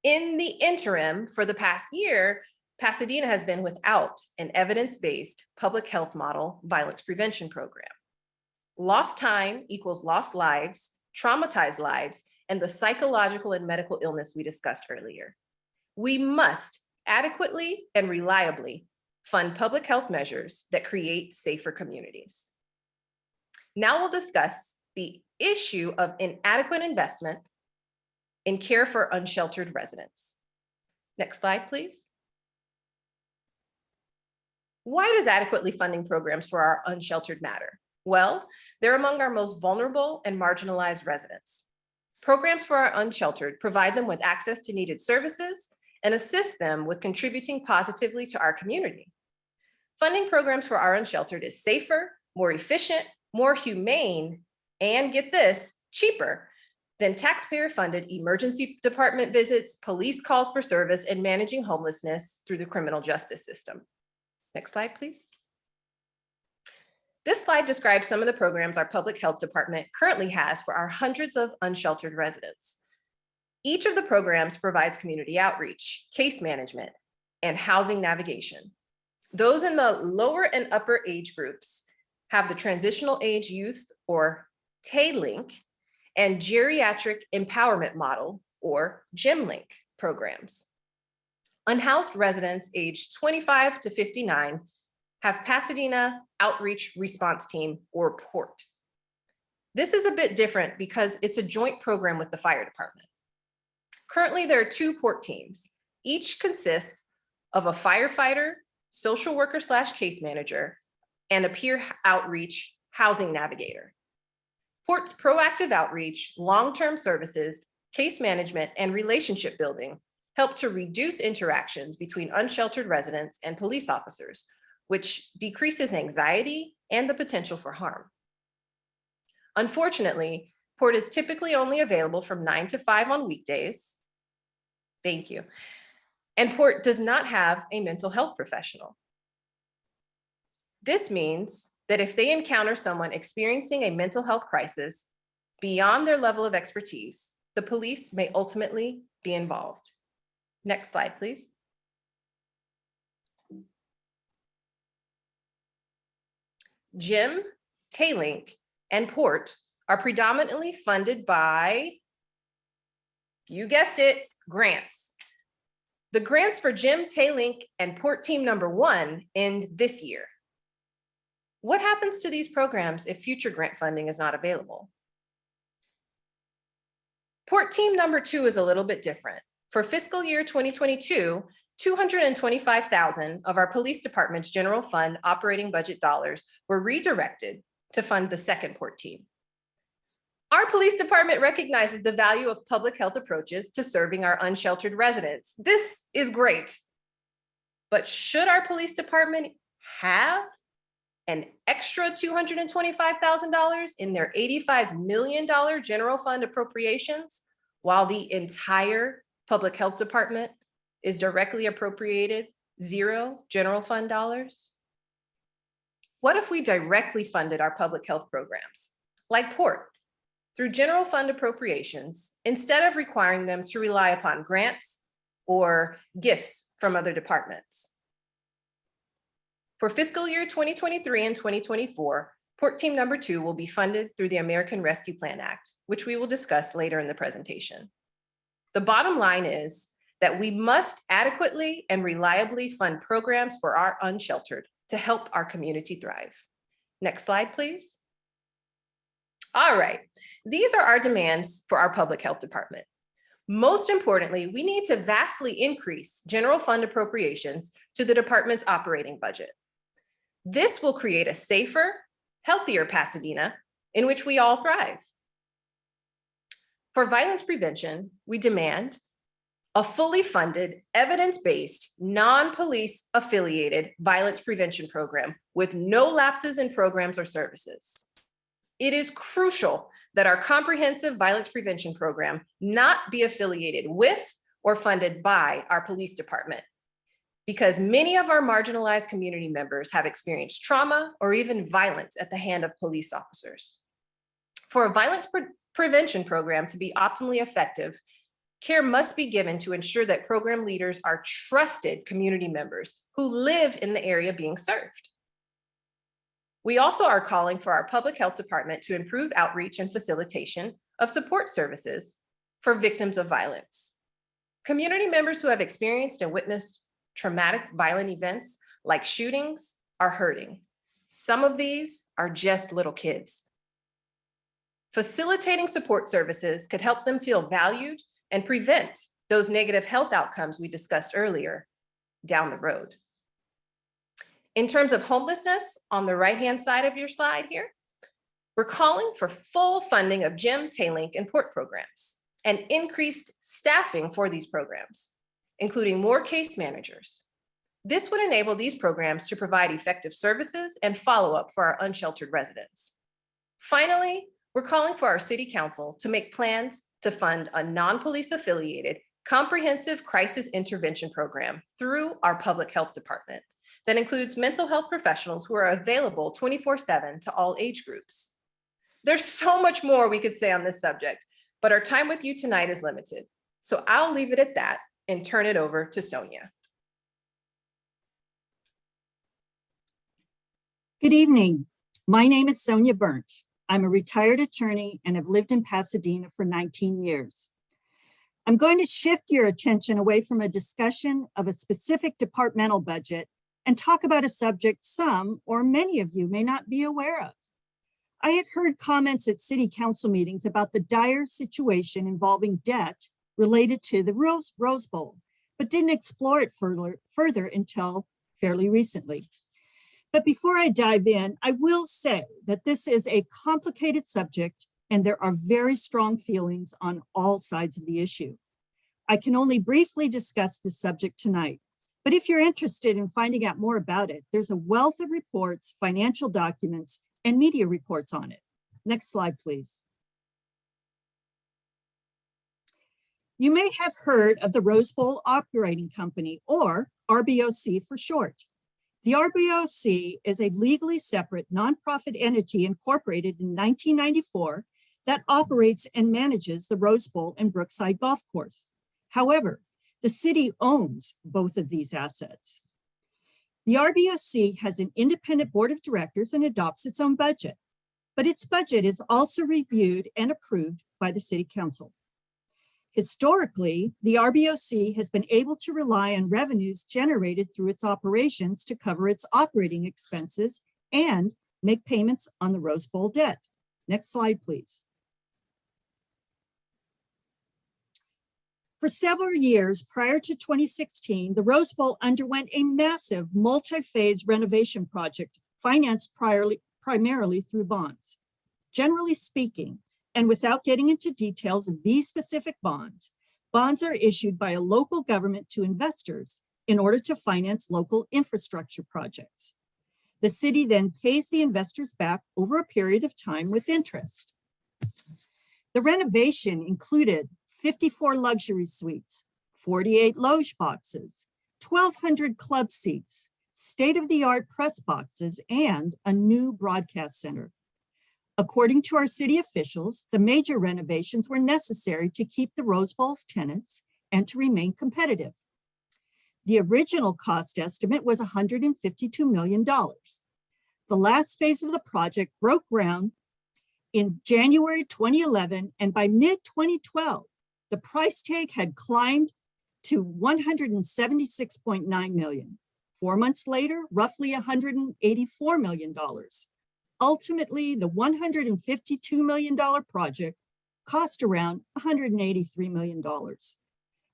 In the interim, for the past year, Pasadena has been without an evidence-based public health model violence prevention program. Lost time equals lost lives, traumatized lives, and the psychological and medical illness we discussed earlier. We must adequately and reliably fund public health measures that create safer communities. Now we'll discuss the issue of inadequate investment in care for unsheltered residents. Next slide, please. Why does adequately funding programs for our unsheltered matter? Well, they're among our most vulnerable and marginalized residents. Programs for our unsheltered provide them with access to needed services and assist them with contributing positively to our community. Funding programs for our unsheltered is safer, more efficient, more humane, and get this, cheaper than taxpayer-funded emergency department visits, police calls for service, and managing homelessness through the criminal justice system. Next slide, please. This slide describes some of the programs our public health department currently has for our hundreds of unsheltered residents. Each of the programs provides community outreach, case management, and housing navigation. Those in the lower and upper age groups have the Transitional Age Youth, or TALINK, and Geriatric Empowerment Model, or GEMLINK programs. Unhoused residents aged 25 to 59 have Pasadena Outreach Response Team, or PORT. This is a bit different because it's a joint program with the fire department. Currently, there are 2 PORT teams. Each consists of a firefighter, social worker / case manager, and a peer outreach housing navigator. PORT's proactive outreach, long-term services, case management, and relationship building help to reduce interactions between unsheltered residents and police officers, which decreases anxiety and the potential for harm. Unfortunately, PORT is typically only available from 9 to 5 on weekdays. Thank you. And PORT does not have a mental health professional. This means that if they encounter someone experiencing a mental health crisis beyond their level of expertise, the police may ultimately be involved. Next slide, please. GEM, TALINK, and Port are predominantly funded by, you guessed it, grants. The grants for Gym, Taylink, and Port Team number 1 end this year. What happens to these programs if future grant funding is not available? Port Team number 2 is a little bit different. For fiscal year 2022, $225,000 of our police department's general fund operating budget dollars were redirected to fund the second Port Team. Our police department recognizes the value of public health approaches to serving our unsheltered residents. This is great. But should our police department have an extra $225,000 in their $85 million general fund appropriations, while the entire public health department is directly appropriated $0 general fund dollars? What if we directly funded our public health programs, like Port, through general fund appropriations, instead of requiring them to rely upon grants or gifts from other departments? For fiscal year 2023 and 2024, Port Team number 2 will be funded through the American Rescue Plan Act, which we will discuss later in the presentation. The bottom line is that we must adequately and reliably fund programs for our unsheltered to help our community thrive. Next slide, please. All right, these are our demands for our public health department. Most importantly, we need to vastly increase general fund appropriations to the department's operating budget. This will create a safer, healthier Pasadena in which we all thrive. For violence prevention, we demand a fully funded, evidence-based, non-police affiliated violence prevention program with no lapses in programs or services. It is crucial that our comprehensive violence prevention program not be affiliated with or funded by our police department, because many of our marginalized community members have experienced trauma or even violence at the hand of police officers. For a violence prevention program to be optimally effective, care must be given to ensure that program leaders are trusted community members who live in the area being served. We also are calling for our public health department to improve outreach and facilitation of support services for victims of violence. Community members who have experienced and witnessed traumatic violent events like shootings are hurting. Some of these are just little kids. Facilitating support services could help them feel valued and prevent those negative health outcomes we discussed earlier down the road. In terms of homelessness, on the right-hand side of your slide here, we're calling for full funding of Gym, Taylink, and Port programs and increased staffing for these programs, including more case managers. This would enable these programs to provide effective services and follow-up for our unsheltered residents. Finally, we're calling for our city council to make plans to fund a non-police affiliated comprehensive crisis intervention program through our public health department that includes mental health professionals who are available 24/7 to all age groups. There's so much more we could say on this subject, but our time with you tonight is limited. So I'll leave it at that and turn it over to Sonia. Good evening. My name is Sonia Burnt. I'm a retired attorney and have lived in Pasadena for 19 years. I'm going to shift your attention away from a discussion of a specific departmental budget and talk about a subject some or many of you may not be aware of. I had heard comments at city council meetings about the dire situation involving debt related to the Rose Bowl, but didn't explore it further until fairly recently. But before I dive in, I will say that this is a complicated subject and there are very strong feelings on all sides of the issue. I can only briefly discuss this subject tonight, but if you're interested in finding out more about it, there's a wealth of reports, financial documents, and media reports on it. Next slide, please. You may have heard of the Rose Bowl Operating Company, or RBOC for short. The RBOC is a legally separate nonprofit entity incorporated in 1994 that operates and manages the Rose Bowl and Brookside Golf Course. However, the city owns both of these assets. The RBOC has an independent board of directors and adopts its own budget. but its budget is also reviewed and approved by the City Council. Historically, the RBOC has been able to rely on revenues generated through its operations to cover its operating expenses and make payments on the Rose Bowl debt. Next slide, please. For several years prior to 2016, the Rose Bowl underwent a massive multi-phase renovation project financed primarily through bonds. Generally speaking, and without getting into details of these specific bonds, bonds are issued by a local government to investors in order to finance local infrastructure projects. The city then pays the investors back over a period of time with interest. The renovation included 54 luxury suites, 48 loge boxes, 1,200 club seats, state-of-the-art press boxes, and a new broadcast center. According to our city officials, the major renovations were necessary to keep the Rose Bowl's tenants and to remain competitive. The original cost estimate was $152 million. The last phase of the project broke ground in January 2011, and by mid-2012, the price tag had climbed to $176.9 million. 4 months later, roughly $184 million. Ultimately, the $152 million project cost around $183 million.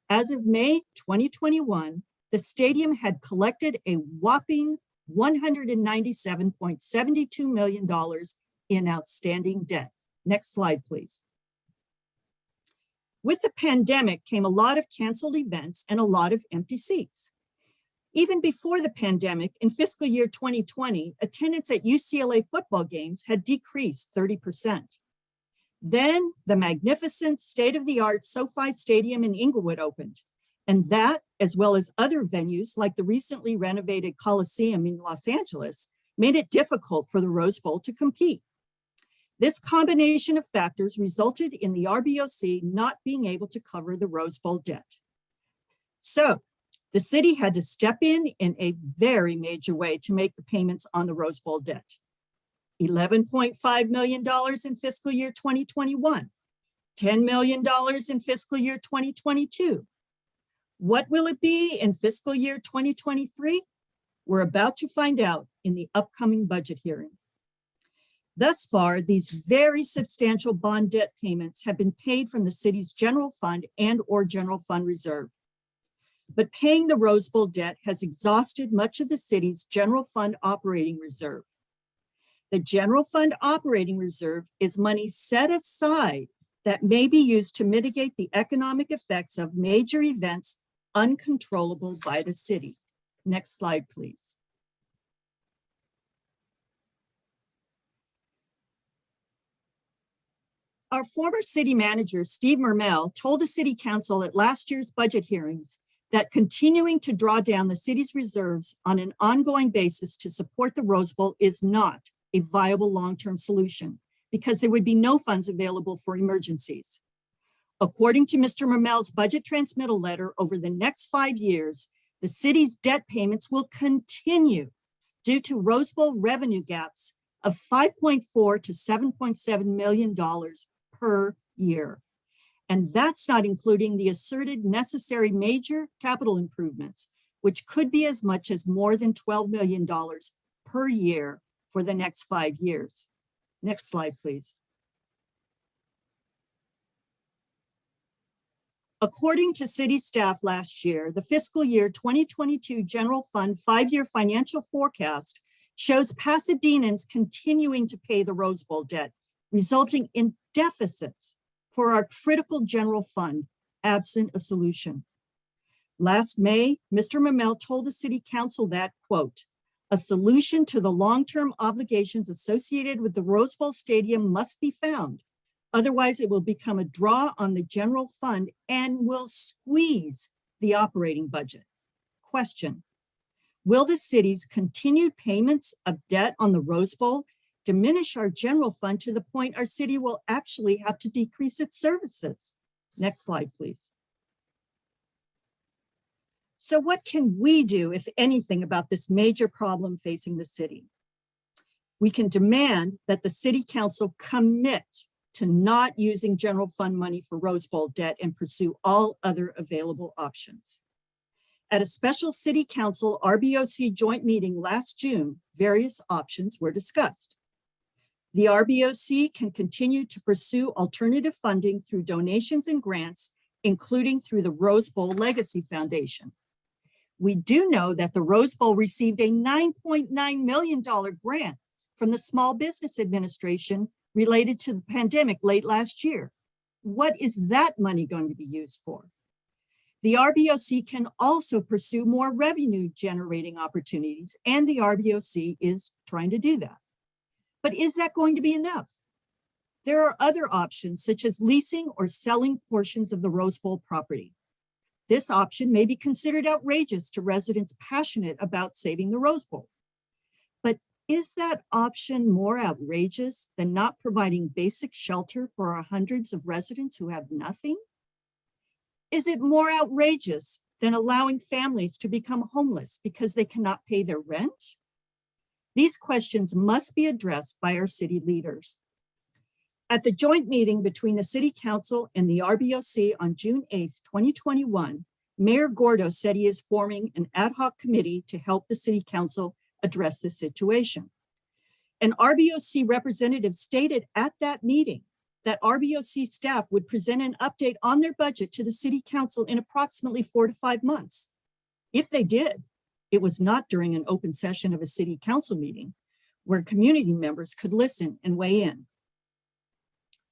As of May 2021, the stadium had collected a whopping $197.72 million in outstanding debt. Next slide, please. With the pandemic came a lot of canceled events and a lot of empty seats. Even before the pandemic, in fiscal year 2020, attendance at UCLA football games had decreased 30%. Then the magnificent state-of-the-art SoFi Stadium in Inglewood opened, and that, as well as other venues like the recently renovated Coliseum in Los Angeles, made it difficult for the Rose Bowl to compete. This combination of factors resulted in the RBOC not being able to cover the Rose Bowl debt. So the city had to step in a very major way to make the payments on the Rose Bowl debt. $11.5 million in fiscal year 2021, $10 million in fiscal year 2022. What will it be in fiscal year 2023? We're about to find out in the upcoming budget hearing. Thus far, these very substantial bond debt payments have been paid from the city's general fund and/or general fund reserve. But paying the Rose Bowl debt has exhausted much of the city's general fund operating reserve. The general fund operating reserve is money set aside that may be used to mitigate the economic effects of major events uncontrollable by the city. Next slide, please. Our former city manager, Steve Mermel, told the city council at last year's budget hearings that continuing to draw down the city's reserves on an ongoing basis to support the Rose Bowl is not a viable long-term solution because there would be no funds available for emergencies. According to Mr. Mermel's budget transmittal letter, over the next 5 years, the city's debt payments will continue due to Rose Bowl revenue gaps of $5.4 to $7.7 million per year. And that's not including the asserted necessary major capital improvements, which could be as much as more than $12 million per year for the next 5 years. Next slide, please. According to city staff last year, the fiscal year 2022 general fund 5-year financial forecast shows Pasadenans continuing to pay the Rose Bowl debt, resulting in deficits for our critical general fund, absent a solution. Last May, Mr. Mermel told the city council that, quote, a solution to the long-term obligations associated with the Rose Bowl Stadium must be found. Otherwise, it will become a draw on the general fund and will squeeze the operating budget. Question, will the city's continued payments of debt on the Rose Bowl diminish our general fund to the point our city will actually have to decrease its services? Next slide, please. So what can we do, if anything, about this major problem facing the city? We can demand that the city council commit to not using general fund money for Rose Bowl debt and pursue all other available options. At a special city council RBOC joint meeting last June, various options were discussed. The RBOC can continue to pursue alternative funding through donations and grants, including through the Rose Bowl Legacy Foundation. We do know that the Rose Bowl received a $9.9 million grant from the Small Business Administration related to the pandemic late last year. What is that money going to be used for? The RBOC can also pursue more revenue generating opportunities, and the RBOC is trying to do that. But is that going to be enough? There are other options, such as leasing or selling portions of the Rose Bowl property. This option may be considered outrageous to residents passionate about saving the Rose Bowl. But is that option more outrageous than not providing basic shelter for our hundreds of residents who have nothing? Is it more outrageous than allowing families to become homeless because they cannot pay their rent? These questions must be addressed by our city leaders. At the joint meeting between the City Council and the RBOC on June 8th, 2021, Mayor Gordo said he is forming an ad hoc committee to help the City Council address the situation. An RBOC representative stated at that meeting that RBOC staff would present an update on their budget to the City Council in approximately 4 to 5 months. If they did, it was not during an open session of a City Council meeting where community members could listen and weigh in.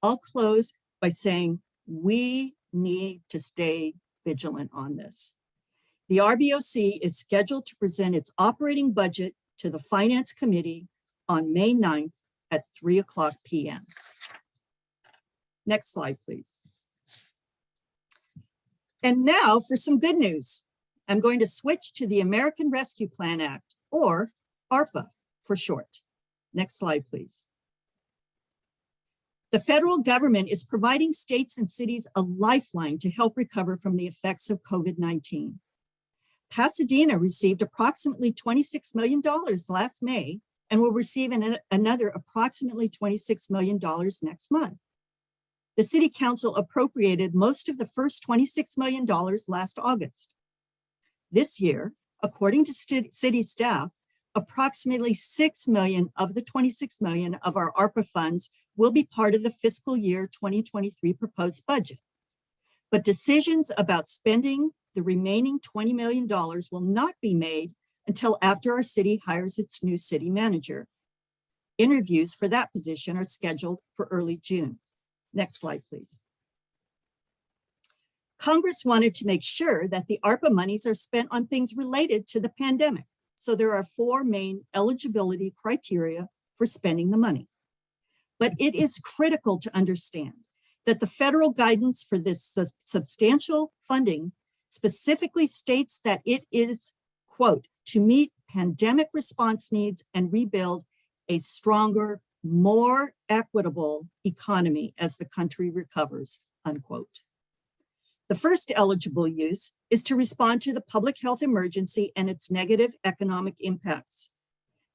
I'll close by saying we need to stay vigilant on this. The RBOC is scheduled to present its operating budget to the Finance Committee on May 9th at 3:00 p.m. Next slide, please. And now for some good news. I'm going to switch to the American Rescue Plan Act, or ARPA for short. Next slide, please. The federal government is providing states and cities a lifeline to help recover from the effects of COVID-19. Pasadena received approximately $26 million last May and will receive another approximately $26 million next month. The City Council appropriated most of the first $26 million last August. This year, according to city staff, approximately $6 million of the $26 million of our ARPA funds will be part of the fiscal year 2023 proposed budget. But decisions about spending the remaining $20 million will not be made until after our city hires its new city manager. Interviews for that position are scheduled for early June. Next slide, please. Congress wanted to make sure that the ARPA monies are spent on things related to the pandemic. So there are 4 main eligibility criteria for spending the money. But it is critical to understand that the federal guidance for this substantial funding specifically states that it is, quote, to meet pandemic response needs and rebuild a stronger, more equitable economy as the country recovers, unquote. The first eligible use is to respond to the public health emergency and its negative economic impacts.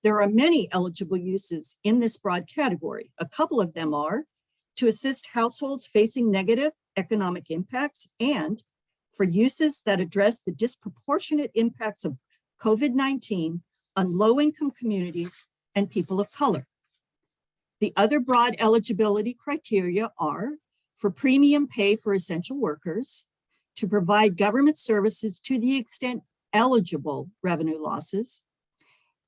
There are many eligible uses in this broad category. A couple of them are to assist households facing negative economic impacts and for uses that address the disproportionate impacts of COVID-19 on low-income communities and people of color. The other broad eligibility criteria are for premium pay for essential workers, to provide government services to the extent eligible revenue losses,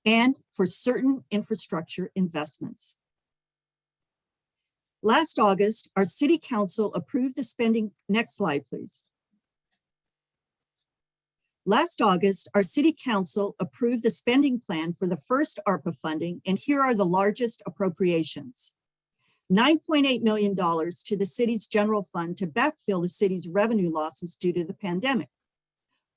and for certain infrastructure investments. Last August, our City Council approved the spending, next slide, please. Last August, our City Council approved the spending plan for the first ARPA funding, and here are the largest appropriations. $9.8 million to the city's general fund to backfill the city's revenue losses due to the pandemic.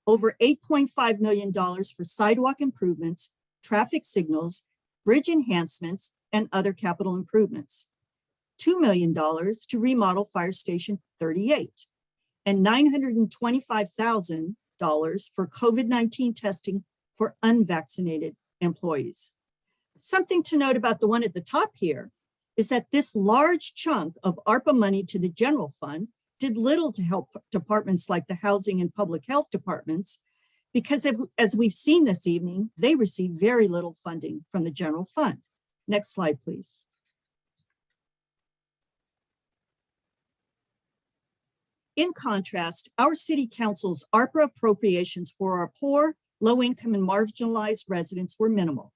Over $8.5 million for sidewalk improvements, traffic signals, bridge enhancements, and other capital improvements. $2 million to remodel Fire Station 38, and $925,000 for COVID-19 testing for unvaccinated employees. Something to note about the one at the top here is that this large chunk of ARPA money to the general fund did little to help departments like the housing and public health departments, because as we've seen this evening, they receive very little funding from the general fund. Next slide, please. In contrast, our city council's ARPA appropriations for our poor, low-income and marginalized residents were minimal.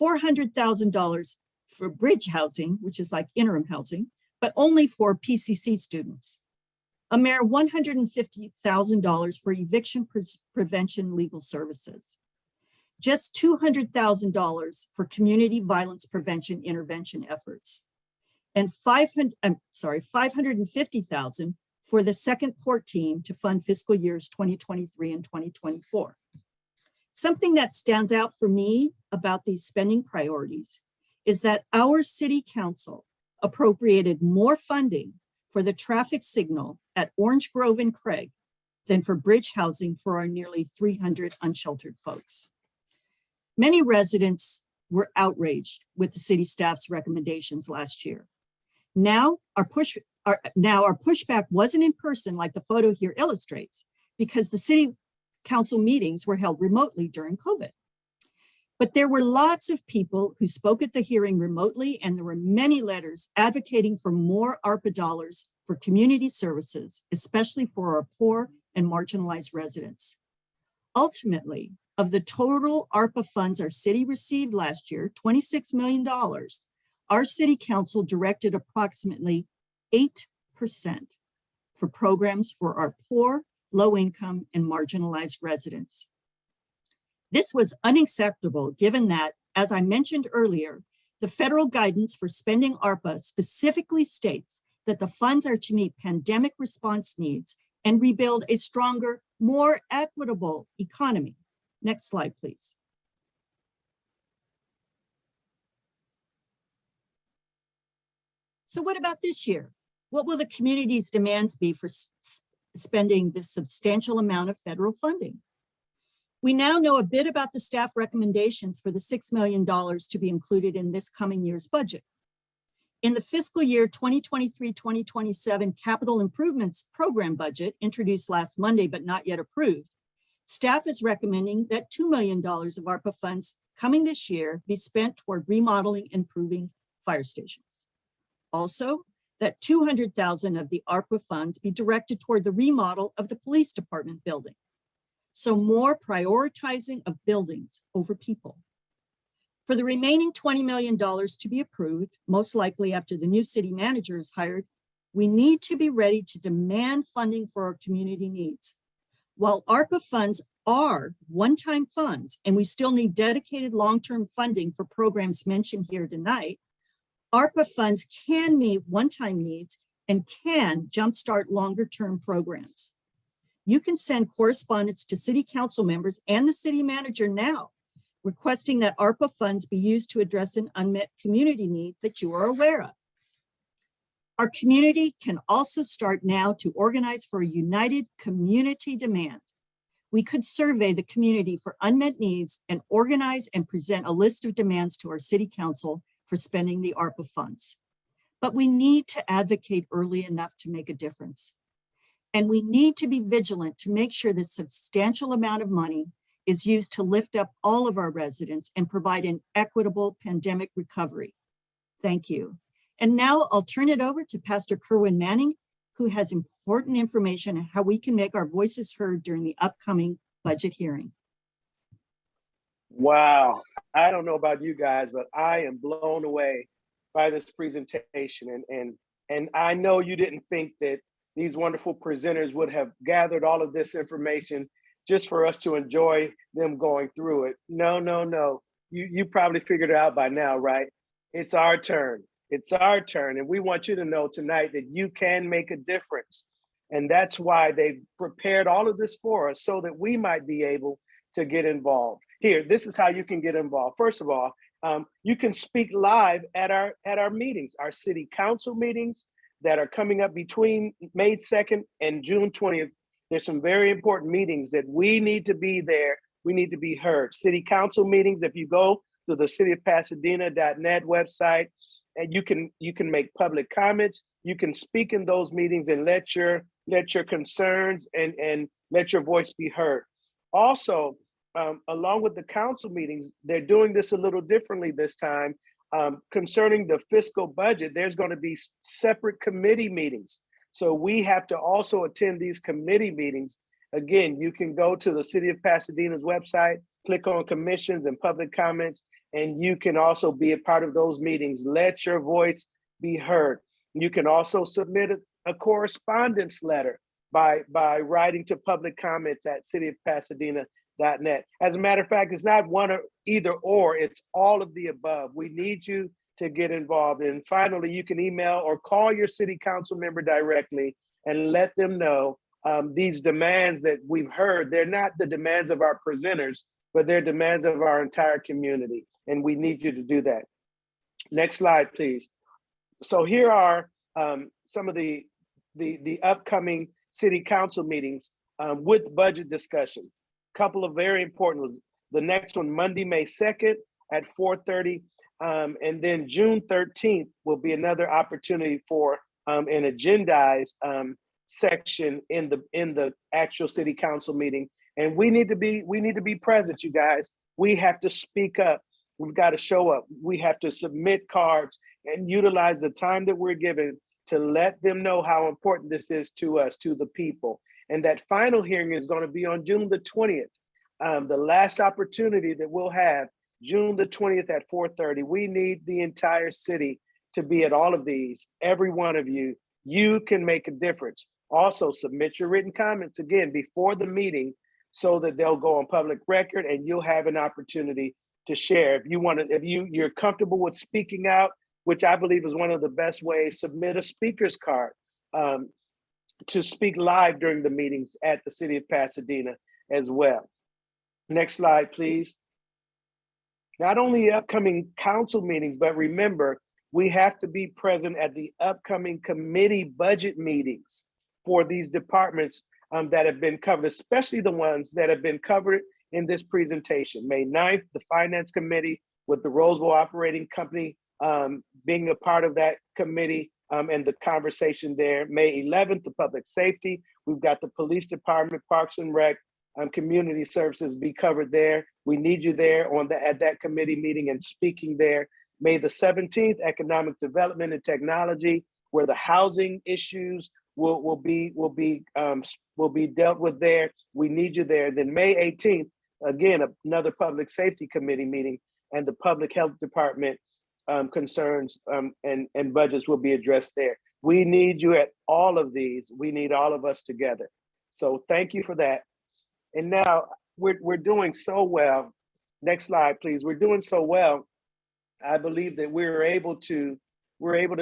$400,000 for bridge housing, which is like interim housing, but only for PCC students. A mere $150,000 for eviction prevention legal services. Just $200,000 for community violence prevention intervention efforts. And $550,000 for the second port team to fund fiscal years 2023 and 2024. Something that stands out for me about these spending priorities is that our city council appropriated more funding for the traffic signal at Orange Grove and Craig than for bridge housing for our nearly 300 unsheltered folks. Many residents were outraged with the city staff's recommendations last year. Now our pushback wasn't in person like the photo here illustrates, because the city council meetings were held remotely during COVID. But there were lots of people who spoke at the hearing remotely, and there were many letters advocating for more ARPA dollars for community services, especially for our poor and marginalized residents. Ultimately, of the total ARPA funds our city received last year, $26 million, our city council directed approximately 8% for programs for our poor, low-income, and marginalized residents. This was unacceptable given that, as I mentioned earlier, the federal guidance for spending ARPA specifically states that the funds are to meet pandemic response needs and rebuild a stronger, more equitable economy. Next slide, please. So what about this year? What will the community's demands be for spending this substantial amount of federal funding? We now know a bit about the staff recommendations for the $6 million to be included in this coming year's budget. In the fiscal year 2023-2027 capital improvements program budget introduced last Monday but not yet approved, staff is recommending that $2 million of ARPA funds coming this year be spent toward remodeling and improving fire stations. Also, that $200,000 of the ARPA funds be directed toward the remodel of the police department building. So more prioritizing of buildings over people. For the remaining $20 million to be approved, most likely after the new city manager is hired, we need to be ready to demand funding for our community needs. While ARPA funds are one-time funds, and we still need dedicated long-term funding for programs mentioned here tonight, ARPA funds can meet one-time needs and can jumpstart longer-term programs. You can send correspondence to city council members and the city manager now, requesting that ARPA funds be used to address an unmet community need that you are aware of. Our community can also start now to organize for a united community demand. We could survey the community for unmet needs and organize and present a list of demands to our city council for spending the ARPA funds. But we need to advocate early enough to make a difference. And we need to be vigilant to make sure this substantial amount of money is used to lift up all of our residents and provide an equitable pandemic recovery. Thank you. And now I'll turn it over to Pastor Kerwin Manning, who has important information on how we can make our voices heard during the upcoming budget hearing. Wow. I don't know about you guys, but I am blown away by this presentation. And I know you didn't think that these wonderful presenters would have gathered all of this information just for us to enjoy them going through it. No. You probably figured it out by now, right? It's our turn. It's our turn. And we want you to know tonight that you can make a difference. And that's why they've prepared all of this for us so that we might be able to get involved. Here, this is how you can get involved. First of all, you can speak live at our meetings, our city council meetings that are coming up between May 2nd and June 20th. There's some very important meetings that we need to be there. We need to be heard. City council meetings, if you go to the cityofpasadena.net website, and you can make public comments. You can speak in those meetings and let your concerns and let your voice be heard. Also, along with the council meetings, they're doing this a little differently this time. Concerning the fiscal budget, there's going to be separate committee meetings. So we have to also attend these committee meetings. Again, you can go to the City of Pasadena's website, click on commissions and public comments, and you can also be a part of those meetings. Let your voice be heard. You can also submit a correspondence letter by writing to public comments at cityofpasadena.net. As a matter of fact, it's not one or either or, it's all of the above. We need you to get involved. And finally, you can email or call your city council member directly and let them know these demands that we've heard. They're not the demands of our presenters, but they're demands of our entire community. And we need you to do that. Next slide, please. So here are some of the upcoming city council meetings with budget discussion. Couple of very important ones. The next one, Monday, May 2nd at 4:30. And then June 13th will be another opportunity for an agendized section in the actual city council meeting. And we need to be present, you guys. We have to speak up. We've got to show up. We have to submit cards and utilize the time that we're given to let them know how important this is to us, to the people. And that final hearing is going to be on June the 20th. The last opportunity that we'll have, June the 20th at 4:30. We need the entire city to be at all of these. Every one of you, you can make a difference. Also, submit your written comments again before the meeting so that they'll go on public record and you'll have an opportunity to share. If you want to, if you're comfortable with speaking out, which I believe is one of the best ways, submit a speaker's card to speak live during the meetings at the City of Pasadena as well. Next slide, please. Not only upcoming council meetings, but remember, we have to be present at the upcoming committee budget meetings for these departments that have been covered, especially the ones that have been covered in this presentation. May 9th, the Finance Committee with the Roseville Operating Company being a part of that committee and the conversation there. May 11th, the Public Safety. We've got the Police Department, Parks and Rec, Community Services be covered there. We need you there at that committee meeting and speaking there. May the 17th, Economic Development and Technology, where the housing issues will be dealt with there. We need you there. Then May 18th, again, another Public Safety Committee meeting, and the Public Health Department concerns and budgets will be addressed there. We need you at all of these. We need all of us together. So thank you for that. And now we're doing so well. Next slide, please. We're doing so well. I believe that we're able to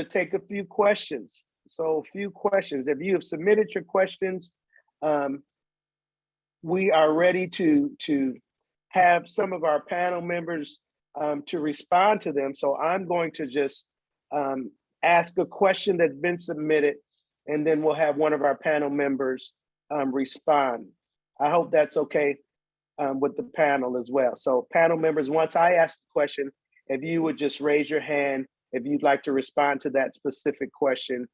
take a few questions. So a few questions. If you have submitted your questions, we are ready to have some of our panel members to respond to them. So I'm going to just ask a question that's been submitted, and then we'll have one of our panel members respond. I hope that's okay with the panel as well. So panel members, once I ask the question, if you would just raise your hand, if you'd like to respond to that specific question,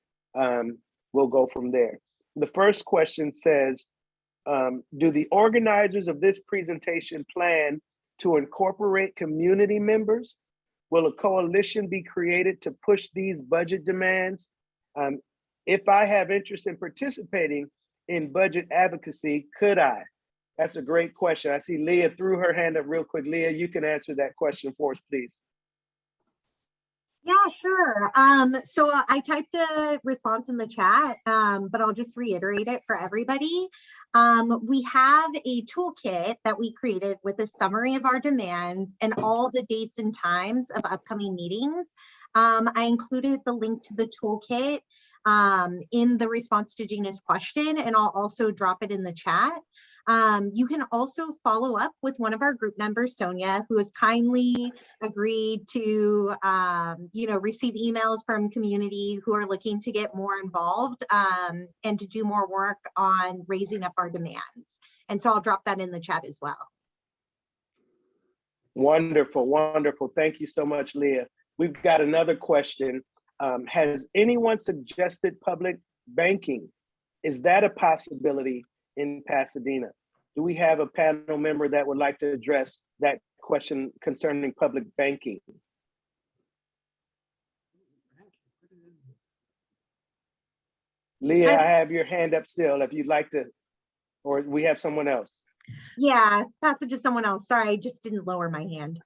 we'll go from there. The first question says, do the organizers of this presentation plan to incorporate community members? Will a coalition be created to push these budget demands? If I have interest in participating in budget advocacy, could I? That's a great question. I see Leah threw her hand up real quick. Leah, you can answer that question for us, please. Yeah, sure. So I typed a response in the chat, but I'll just reiterate it for everybody. We have a toolkit that we created with a summary of our demands and all the dates and times of upcoming meetings. I included the link to the toolkit in the response to Gina's question, and I'll also drop it in the chat. You can also follow up with one of our group members, Sonia, who has kindly agreed to, receive emails from community who are looking to get more involved and to do more work on raising up our demands. And so I'll drop that in the chat as well. Wonderful, wonderful. Thank you so much, Leah. We've got another question. Has anyone suggested public banking? Is that a possibility in Pasadena? Do we have a panel member that would like to address that question concerning public banking? Leah, I have your hand up still if you'd like to, or we have someone else. Yeah, pass it to someone else. Sorry, I just didn't lower my hand.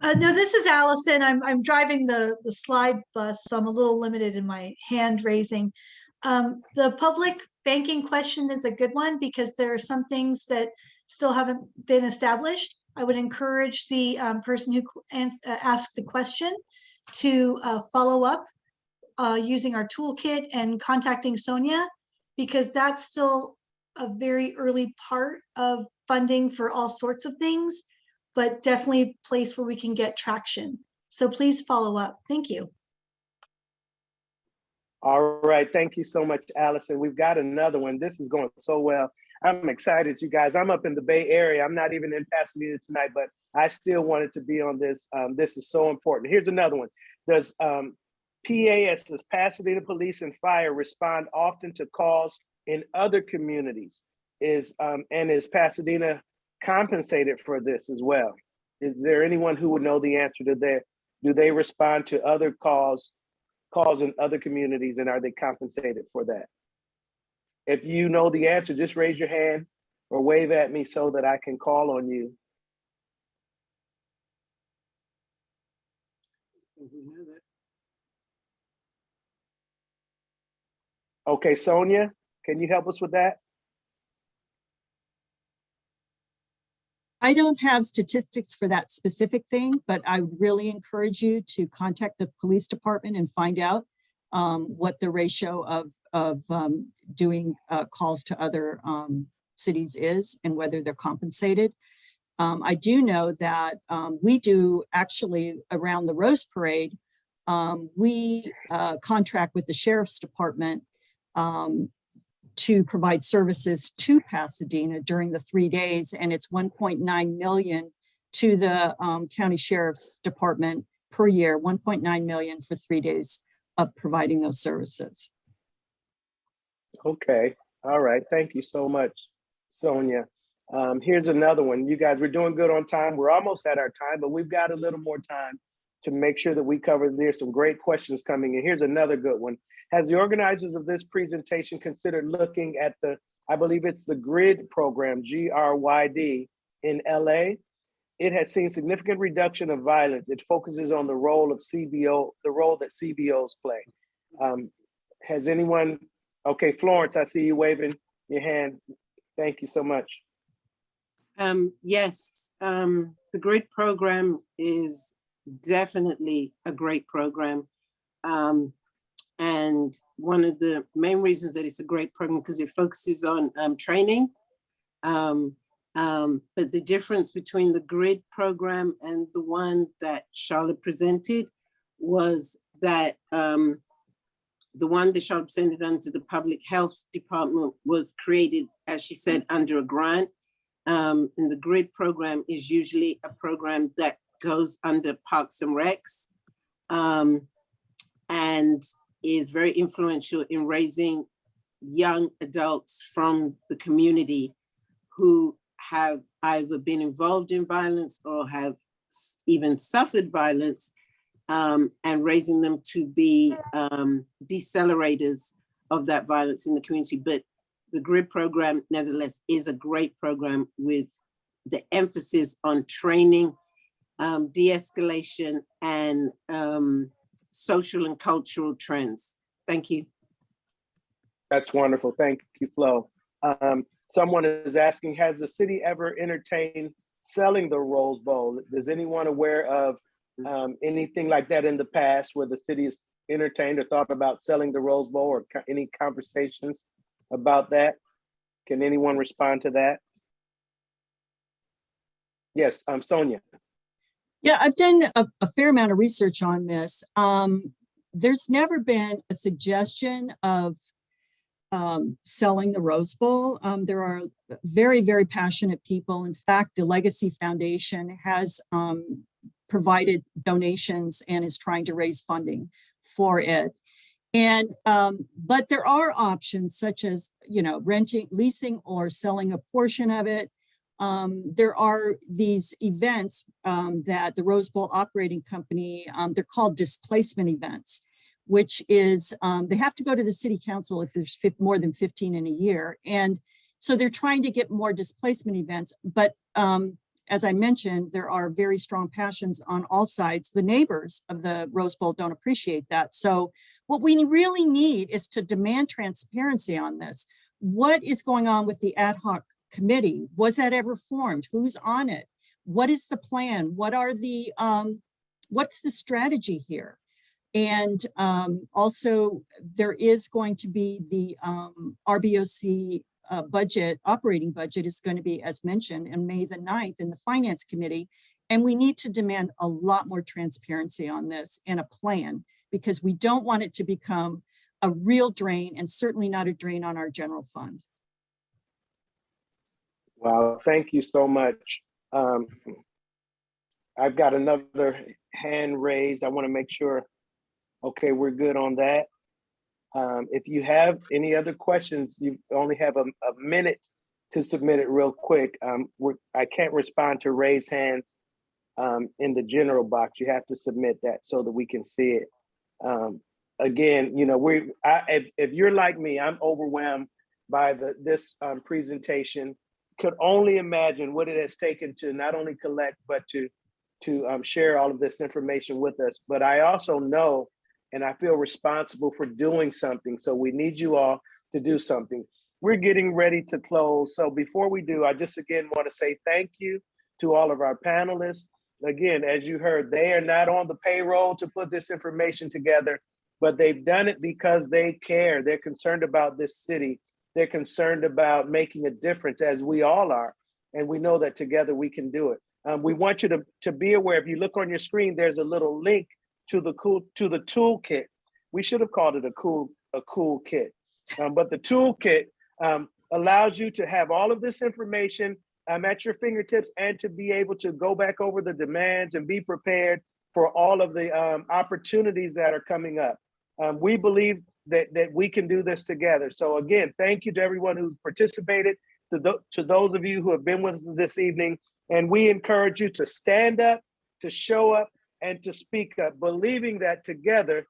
No, this is Allison. I'm driving the slide bus, so I'm a little limited in my hand raising. The public banking question is a good one because there are some things that still haven't been established. I would encourage the person who asked the question to follow up using our toolkit and contacting Sonia, because that's still a very early part of funding for all sorts of things, but definitely a place where we can get traction. So please follow up. Thank you. All right, thank you so much, Allison. We've got another one. This is going so well. I'm excited, you guys. I'm up in the Bay Area. I'm not even in Pasadena tonight, but I still wanted to be on this. This is so important. Here's another one. Does PAS, does Pasadena Police and Fire, respond often to calls in other communities? And is Pasadena compensated for this as well? Is there anyone who would know the answer to that? Do they respond to other calls in other communities, and are they compensated for that? If you know the answer, just raise your hand or wave at me so that I can call on you. Okay, Sonia, can you help us with that? I don't have statistics for that specific thing, but I really encourage you to contact the police department and find out what the ratio of doing calls to other cities is and whether they're compensated. I do know that we do actually around the Rose Parade, we contract with the Sheriff's Department to provide services to Pasadena during the 3 days, and it's 1.9 million to the County Sheriff's Department per year, 1.9 million for 3 days of providing those services. Okay, all right, thank you so much, Sonia. Here's another one. You guys, we're doing good on time. We're almost at our time, but we've got a little more time to make sure that we cover. There's some great questions coming in. Here's another good one. Has the organizers of this presentation considered looking at the, I believe it's the GRID program, GRYD, in LA? It has seen significant reduction of violence. It focuses on the role of CBO, the role that CBOs play. Has anyone, okay, Florence, I see you waving your hand. Thank you so much. Yes, the GRID program is definitely a great program. And one of the main reasons that it's a great program because it focuses on training. But the difference between the GRID program and the one that Charlotte presented was that the one that Charlotte presented under the Public Health Department was created, as she said, under a grant. And the GRID program is usually a program that goes under Parks and Recs and is very influential in raising young adults from the community who have either been involved in violence or have even suffered violence, and raising them to be decelerators of that violence in the community. But the GRID program, nevertheless, is a great program with the emphasis on training, de-escalation, and social and cultural trends. Thank you. That's wonderful. Thank you, Flo. Someone is asking, has the city ever entertained selling the Rose Bowl? Is anyone aware of anything like that in the past where the city has entertained or thought about selling the Rose Bowl, or any conversations about that? Can anyone respond to that? Yes, Sonia. Yeah, I've done a fair amount of research on this. There's never been a suggestion of selling the Rose Bowl. There are very, very passionate people. In fact, the Legacy Foundation has provided donations and is trying to raise funding for it. And but there are options such as, you know, renting, leasing, or selling a portion of it. There are these events that the Rose Bowl operating company, they're called displacement events, which is they have to go to the city council if there's more than 15 in a year. And so they're trying to get more displacement events. But as I mentioned, there are very strong passions on all sides. The neighbors of the Rose Bowl don't appreciate that. So what we really need is to demand transparency on this. What is going on with the ad hoc committee? Was that ever formed? Who's on it? What is the plan? What are the what's the strategy here? And also there is going to be the RBOC budget, operating budget is going to be, as mentioned, on May the 9th in the Finance Committee. And we need to demand a lot more transparency on this and a plan, because we don't want it to become a real drain, and certainly not a drain on our general fund. Wow, thank you so much. I've got another hand raised. I want to make sure, okay, we're good on that. If you have any other questions, you only have a minute to submit it real quick. I can't respond to raise hands in the general box. You have to submit that so that we can see it. Again, you know, if you're like me, I'm overwhelmed by this presentation. Could only imagine what it has taken to not only collect, but to share all of this information with us. But I also know, and I feel responsible for doing something. So we need you all to do something. We're getting ready to close. So before we do, I just again want to say thank you to all of our panelists. Again, as you heard, they are not on the payroll to put this information together, but they've done it because they care. They're concerned about this city. They're concerned about making a difference, as we all are. And we know that together we can do it. We want you to be aware, if you look on your screen, there's a little link to the toolkit. We should have called it a cool kit. But the toolkit allows you to have all of this information at your fingertips, and to be able to go back over the demands and be prepared for all of the opportunities that are coming up. We believe that we can do this together. So again, thank you to everyone who's participated, to those of you who have been with us this evening. And we encourage you to stand up, to show up, and to speak up, believing that together